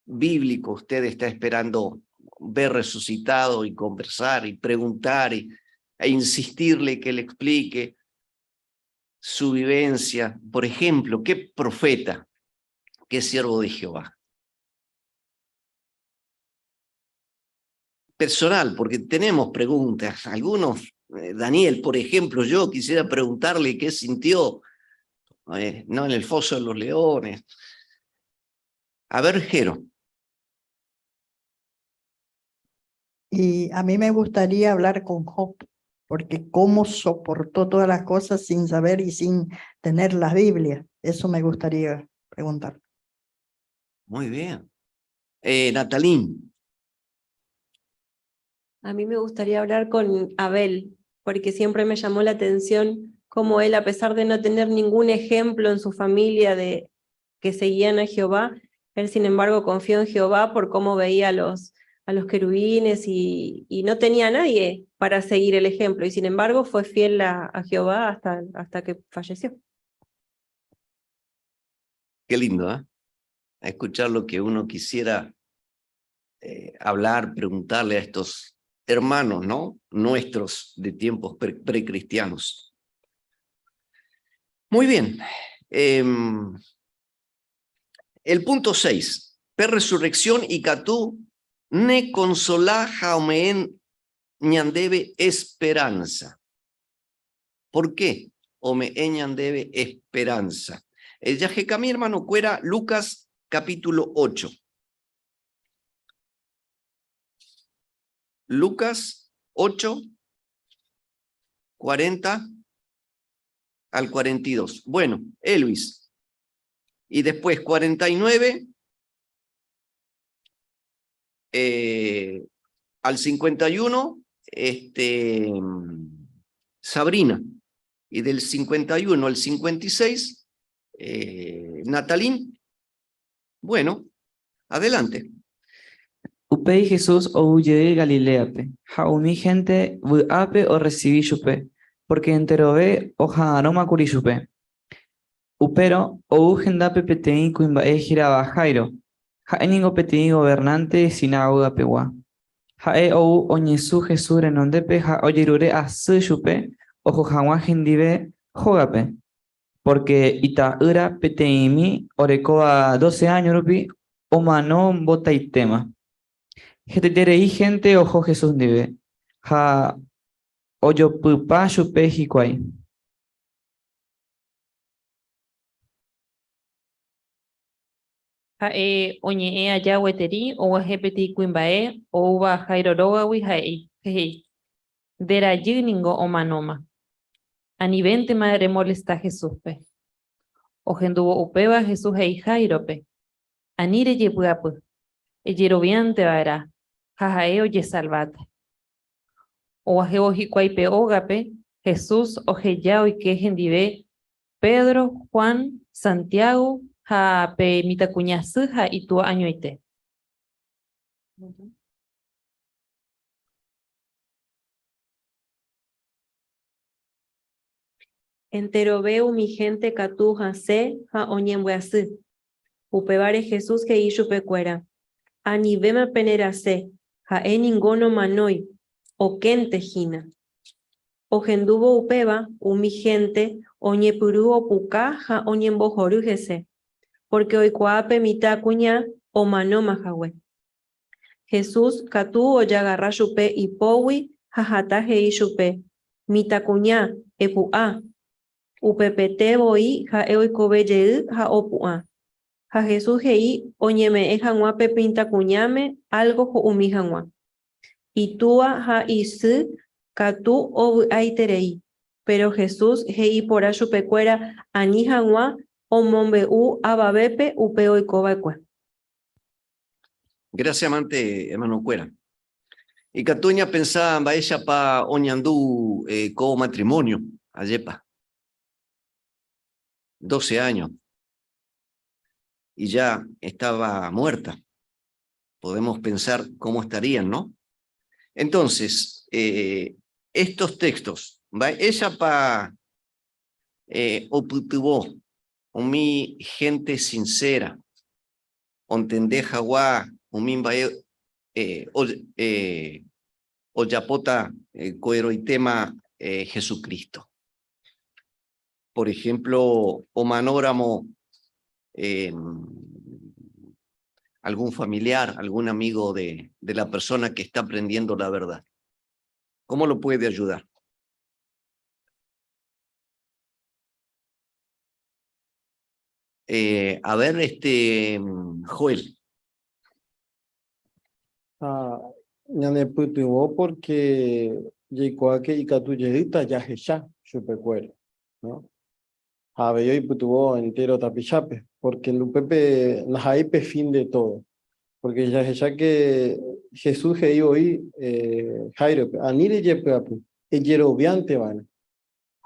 bíblico usted está esperando ver resucitado y conversar y preguntar e insistirle que le explique su vivencia? Por ejemplo, ¿qué profeta, qué siervo de Jehová? Personal, porque tenemos preguntas. Algunos, Daniel, por ejemplo, yo quisiera preguntarle qué sintió, no en el foso de los leones. A ver, Jero. Y a mí me gustaría hablar con Job, porque cómo soportó todas las cosas sin saber y sin tener la Biblia. Eso me gustaría preguntar. Muy bien. Natalín. A mí me gustaría hablar con Abel, porque siempre me llamó la atención cómo él, a pesar de no tener ningún ejemplo en su familia de que seguían a Jehová, él sin embargo confió en Jehová por cómo veía a los querubines y no tenía a nadie para seguir el ejemplo, y sin embargo fue fiel a Jehová hasta que falleció. Qué lindo, ¿eh? Escuchar lo que uno quisiera hablar, preguntarle a estos hermanos, ¿no? Nuestros de tiempos precristianos. Muy bien. El punto 6. Per resurrección y catú ne consolá jaumeen ñandebe esperanza. ¿Por qué? Ome ñandebe esperanza. El Yajecamí, hermano Cuera, Lucas capítulo 8. Lucas 8, 40 al 42. Bueno, Elvis. Y después 49 al 51, Sabrina. Y del 51 al 56, Natalín. Bueno, adelante. UP Upei Jesús o huye Galileape, jaumi gente vuape o recibí chupe, porque enterobe o aroma curi chupe. Upero o ugendape petei cuimbae giraba Jairo, jaeningo petei gobernante sinagoga pewa. Jae ou oñesu Jesús renondepe ja oyerure asu chupe, ojo jawa gendive jogape. Porque ita ura peteimi orecoa 12 años rupi, o mano bota y tema. Jeteterei gente ojo Jesús nive. Ja oyo pupa chupe jikwai. Oñe'ẽ aja gueteri oguahẽpetĩ kuimbae oúva Jairorogawi hei. Nderajy ningo omanóma. Anivéntema remolesta Jesúspe. Ohendúvo upéva Jesús hei Jairope. Ani rejepy'apy. Ejerovianteva'erã ha ha'e ojesalváta. Og̃uahẽvo hikuái pe ógape, Jesús oheja oike hendive Pedro, Juan, Santiago ha pe mitãkuñasy ha itua añoite. Enterove mi gente katu hasẽ ha oñembyasy. Upévare Jesús he'i chupekuéra. Anivéma penerasẽ, ha'e ningono manói, okéntehína. Ohendúvo upéva umi gente oñepyrũ opuka ha oñembohory hese, porque oikuaápe mitã omanómahague. Jesús katu ojagarra chupe ipógui ha hata he'i chupe, mitãkuña, epu'ã. Upepete voi ha'e oikovejey ha opu'ã. Ha Jesús he'i oñeme'ẽ hag̃ua pe mitãkuñáme algo ho'umi hag̃ua. Itúva ha isy katu ovy'aiterei. Pero Jesús he'i porã chupekuéra ani hag̃ua omombe'u avavépe upe oikova'ekue. Gracias, amante hermano Cuera. Y Catuña pensaba mba'éichapa oñandu co matrimonio, ayepa. 12 años. Y ya estaba muerta. Podemos pensar cómo estarían, ¿no? Entonces, estos textos, mba'éichapa opytyvõ umi gente sincera, ontende hag̃ua umi mba'e ojapóta ko'ẽroitéma Jesucristo. Por ejemplo, omanóramo algún familiar, algún amigo de la persona que está aprendiendo la verdad. ¿Cómo lo puede ayudar? A ver, Joel. Ñanepytyvõ porque jaikuaáke ikatujeýta jahecha chupekuéra, ¿no? Avei oipytyvõ entero tapichápe, porque upépe naha'éipe fin de todo. Porque jahecha que Jesús he'ivoi Jairope, ani rejepy'apy, ejeroviánteva'erã.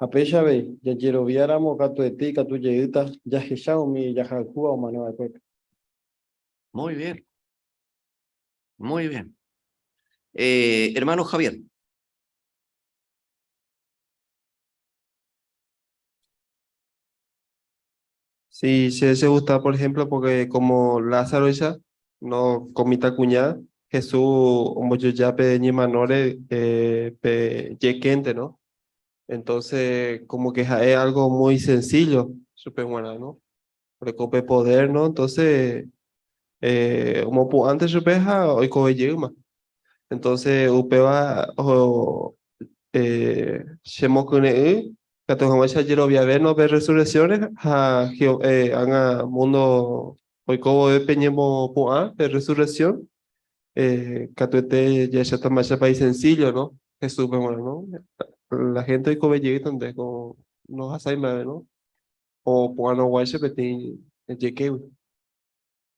Ha péicha avei, jajeroviáramo katuete ikatujeýta jahecha umi jahakúva omanova'ekuépe. Muy bien. Muy bien. Hermano Javier. Sí, se gusta, por ejemplo, porque como Lázaro ella no comita cuñada, Jesús mucho ya pe ni manore pe yequente, ¿no? Entonces, como que es algo muy sencillo, súper buena, ¿no? Recope poder, ¿no? Entonces, como antes supeja, hoy coge yema. Entonces, upeba o shemokune Kato hamacha yero viaveno ver resurrecciones a anga mundo hoy como de peñemo poa de resurrección katuete ya está más país sencillo, ¿no? Jesús bueno, ¿no? La gente hoy como llega donde con no hace más, ¿no? O poano guache peti llegue.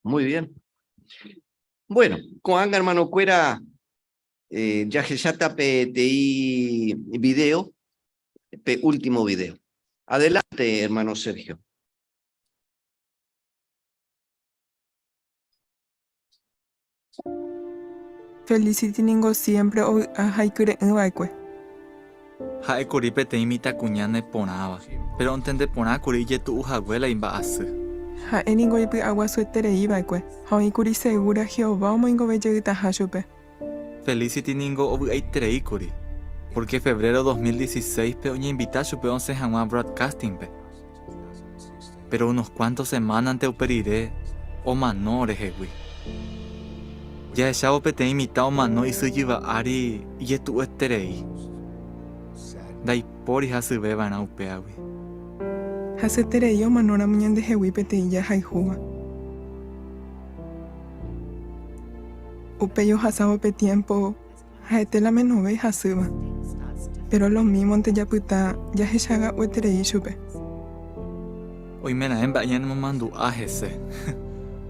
Muy bien. Bueno, con anga hermano Cuera ya tape de video. Último video. Adelante, hermano Sergio. Felicity ningo siempre o haikure baikwe. Ha'e kuri peteĩ mitãkuña porãva. Pero entende porã kuri jetu'uhaguéla imba'asy. Ha'e ningo ipy'aguasu eterei baikwe. Ha oĩkuri segura Jehová omoingovejeytaha chupe. Felicity ningo ovy'aiterei kuri. Porque febrero 2016 pe oñeinvita chupe once hag̃ua broadcasting pe. Pero unos cuantos semanas ante uperire omano rehegui. Jahechávo peteĩ imita omano isyjyva'ári jetu'ueterei. Ndaipóri hasyveva'erã upéagui. Haseterei omanóramo ñandehegui peteĩ jahaihúva. Upéi ohasávo tiempo ha'ete la menove hasýva. Pero lo mismo ntejapytã jahechaga'ueterei chupe. Oimeraẽ mba'e ñanemomandu'a hese.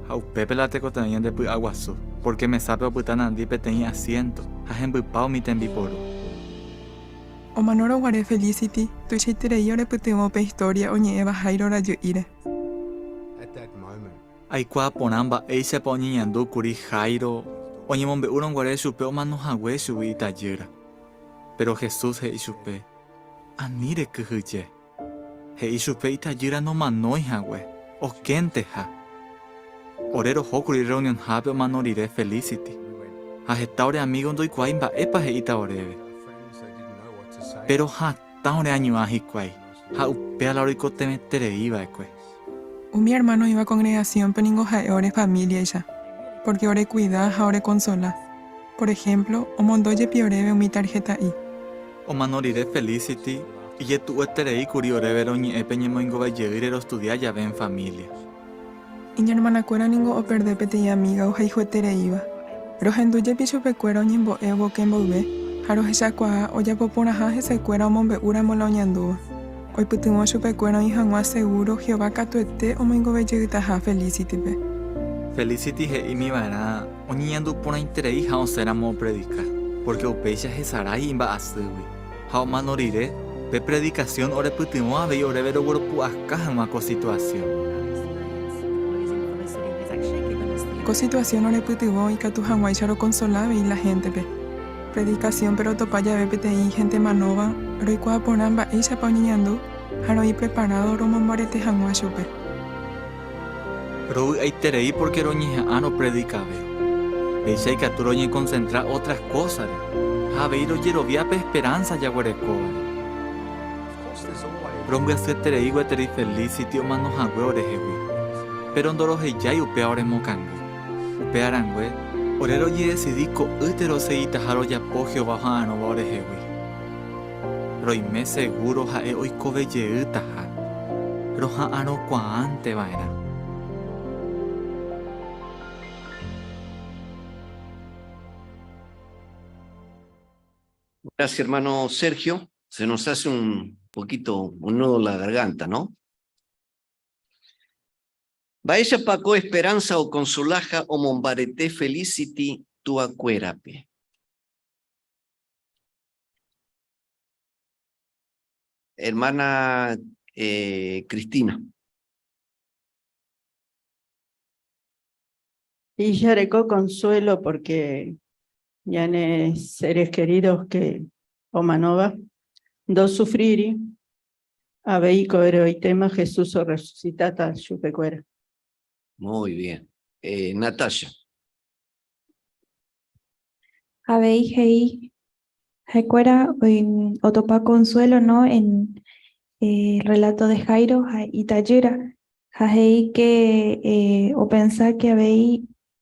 Ha upépe la tekotevẽ ñandepy'aguasu. Porque mesápe opyta nandi peteĩ asiento. Ha hembypa umi tembiporu. Omanóra guare Felicity tuichaiterei orepytyvõ pe historia oñe'ẽva Jairo rajy'íre. Aikuaa porã mba'éichapa oñeñandúkuri Jairo oñemombe'úrõguare chupe omanohague chugui itajýra. Pero Jesús he'i chupe: ani rekyhyje. He'i chupe itajýra nomanói hague, okénteha. Ore rohókuri reunionhápe omano rire Felicity. Ha heta ore amigo ndoikuaái mba'épa he'íta oréve. Pero hatã ore añuã hikuái. Ha upéala roikotemetereíva'ekue. Mi hermano iba a congregación pero ningo ha'e ore familia ella. Porque ore cuida ha ore consola. Por ejemplo, omondojepi oreve umi tarjeta'i. Omano rire Felicity ijetu'ueterei kuri oréve roñe'ẽpe ñemoingovajey rostudia jave en familia. Iñarmanakuéra ningo operde peteĩ amiga ohayhuetereíva. Rohendujepi chupekuéra oñembo'e kemboyve ha rohechakuaa ojapoporãha hesekuéra omombe'úramo la oñandúva. Oipytyvõ chupekuéra oĩ hag̃ua seguro Jehová katuete omoingovejeytaha Felicitype. Felicity he'ímiva'erã oñeñanduporãiterei ha oséramo predicar. Porque upéicha hesarái imba'asýgui. Ha omano rire pe predicación orepytyvõ avei oréve rogueropu'aka hag̃ua ko situación. Ko situación orepytyvõ ikatu hag̃uáicha roconsoláveis la gentepe. Predicación pero topa jave peteĩ gente manóva roikuaa porã mba'éichapa oñeñandu ha roĩ preparado romombarete hag̃ua chupe. Rovy'aiterei porque roñeha'ã ropredicave. Péicha ikatu roñeconcentra otras cosas. Ha avei rojeroviápe esperanza jaguerekóvare. Rombyasyetérei gueteri Felicity omanohague orehegui. Pero ndorohejái upéva oremokãngy. Upearangue ore rojedecidí ko'ýte rose'itaha rojapo Jehová ha'ãrõva orehegui. Roime seguro ha'e oikovejeýtaha. Roha'ãrõkuaánteva'erã. Gracias, hermano Sergio. Se nos hace un poquito un nudo en la garganta, ¿no? Baella paco esperanza o consolaja o mombarete Felicity tu acuérape. Hermana Cristina. Y ya recó consuelo porque ya ne seres queridos que Omanova, dos sufriri, abeico heroitema Jesús o resucitata chupecuera. Muy bien. Natasha. Habéis hei recuerda otopa consuelo, ¿no? En el relato de Jairo y Tallera, hei que o pensar que habéis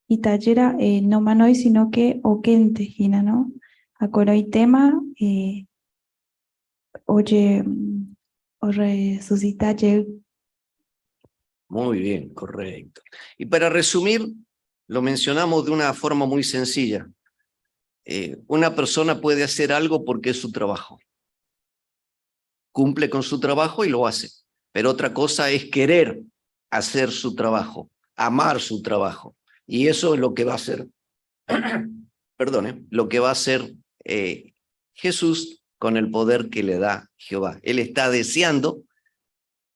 y Tallera no manoi sino que o quente gina, ¿no? Acora y tema oye o resucita. Muy bien, correcto. Y para resumir, lo mencionamos de una forma muy sencilla. Una persona puede hacer algo porque es su trabajo. Cumple con su trabajo y lo hace. Pero otra cosa es querer hacer su trabajo, amar su trabajo. Y eso es lo que va a hacer, lo que va a hacer Jesús con el poder que le da Jehová. Él está deseando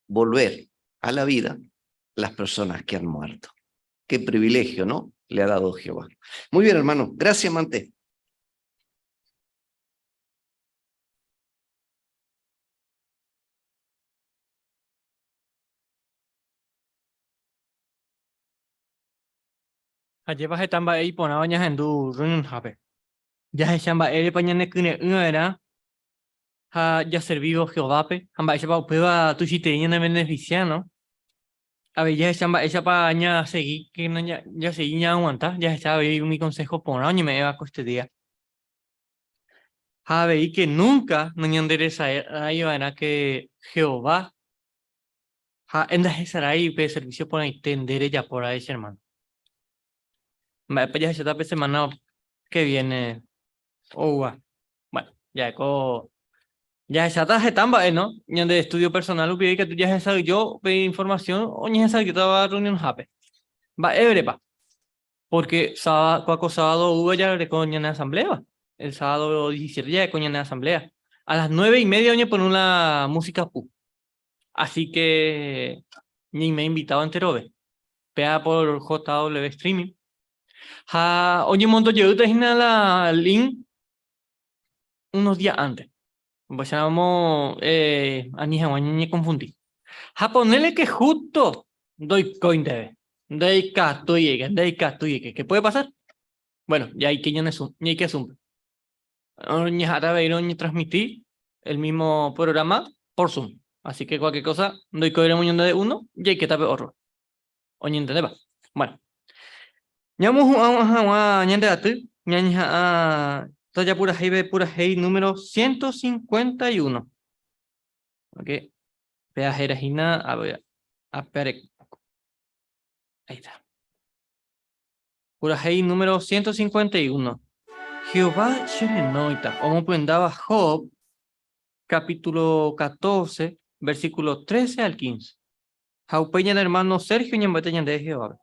volver a la vida las personas que han muerto. Qué privilegio, ¿no? le ha dado Jehová. Muy bien, hermano. Gracias, Mante. Ayer vas a estar ahí por la baña en tu reunión, jape. Ya se llama el pañane que no era. Ya servido Jehová, pe. Amba esa pa upeba tu chiteña de beneficia, ¿no? A ver, ya se llama esa pa ya seguí que no ya seguí ya aguanta. Ya estaba ahí mi consejo por año me va a este día. A ver, y que nunca no endereza ahí era que Jehová. En la ahí pe servicio por ahí tender ella por ahí, hermano. Ya se está semana que viene. Oh, bueno, ya co ya esa ta tamba, ¿no? Ya de estudio personal upi que tú ya sabes yo pedí información o ya sabes que estaba reunión hape. Va pa. Porque sábado cuaco sábado hubo ya de coña en la asamblea. El sábado 17 ya de coña en la asamblea. A las 9:30 oye poner una música pu. Así que ni me he invitado entero ve. Pea por JW streaming. Oye monto yo te la link unos días antes. Pues vamos a ni confundí. Ponerle que justo doy coin debe. Doy catuye. ¿Qué puede pasar? Bueno, ya hay que ya hay que asumir. Ni transmitir el mismo programa por Zoom. Así que cualquier cosa, doy coin de uno y hay que tape horror. Oye, ¿entendés? Bueno. Ñamos a ñande atu, ñaña a toya pura hei número 151. Ok. Peajera Gina, a ver, a Perec. Ahí está. Pura hei número 151. Jehová Sherenoita, como puendaba Job, capítulo 14, versículo 13 al 15. Jaupeña el hermano Sergio Ñambateña de Jehová.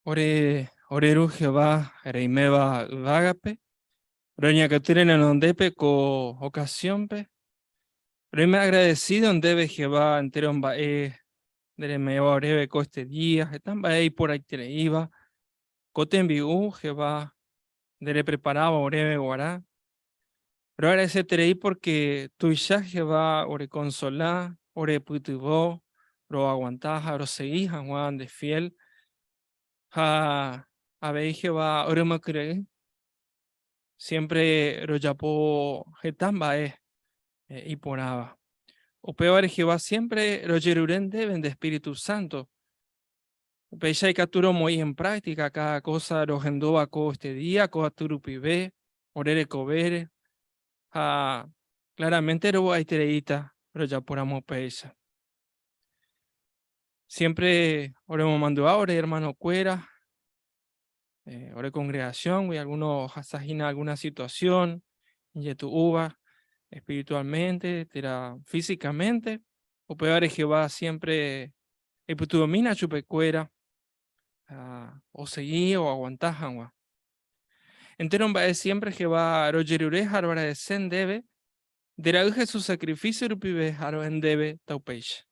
Oreru Jehová, Reimeba Vagape, Roña que tienen en ondepe co ocasión pe. Pero me agradecido en debe Jehová entero en bae, de me orebe co este día, están bae por ahí te iba, coten viu Jehová, de preparaba orebe guará. Pero agradece terei porque tu ya Jehová ore consolá, ore putubó, ro aguantaja, ro seguija Juan de fiel. Ha abe Jehová ore me cree. Siempre royapo getamba y poraba. O peor Jehová siempre royeruren deben de Espíritu Santo. Pecha y capturo muy en práctica cada cosa rojendoba co este día, co aturupibe, orere cobere. Claramente robo hay tereita, royaporamos pecha. Siempre oremos mando ore, hermano cuera. Ore congregación, y algunos asajina alguna situación, y tu uva, espiritualmente, físicamente, o peor Jehová siempre, tu domina chupecuera, o seguí o aguantás, agua. Entero siempre Jehová, rogerure, harbara de sen debe, de su sacrificio rupibe, haro en debe, taupeish.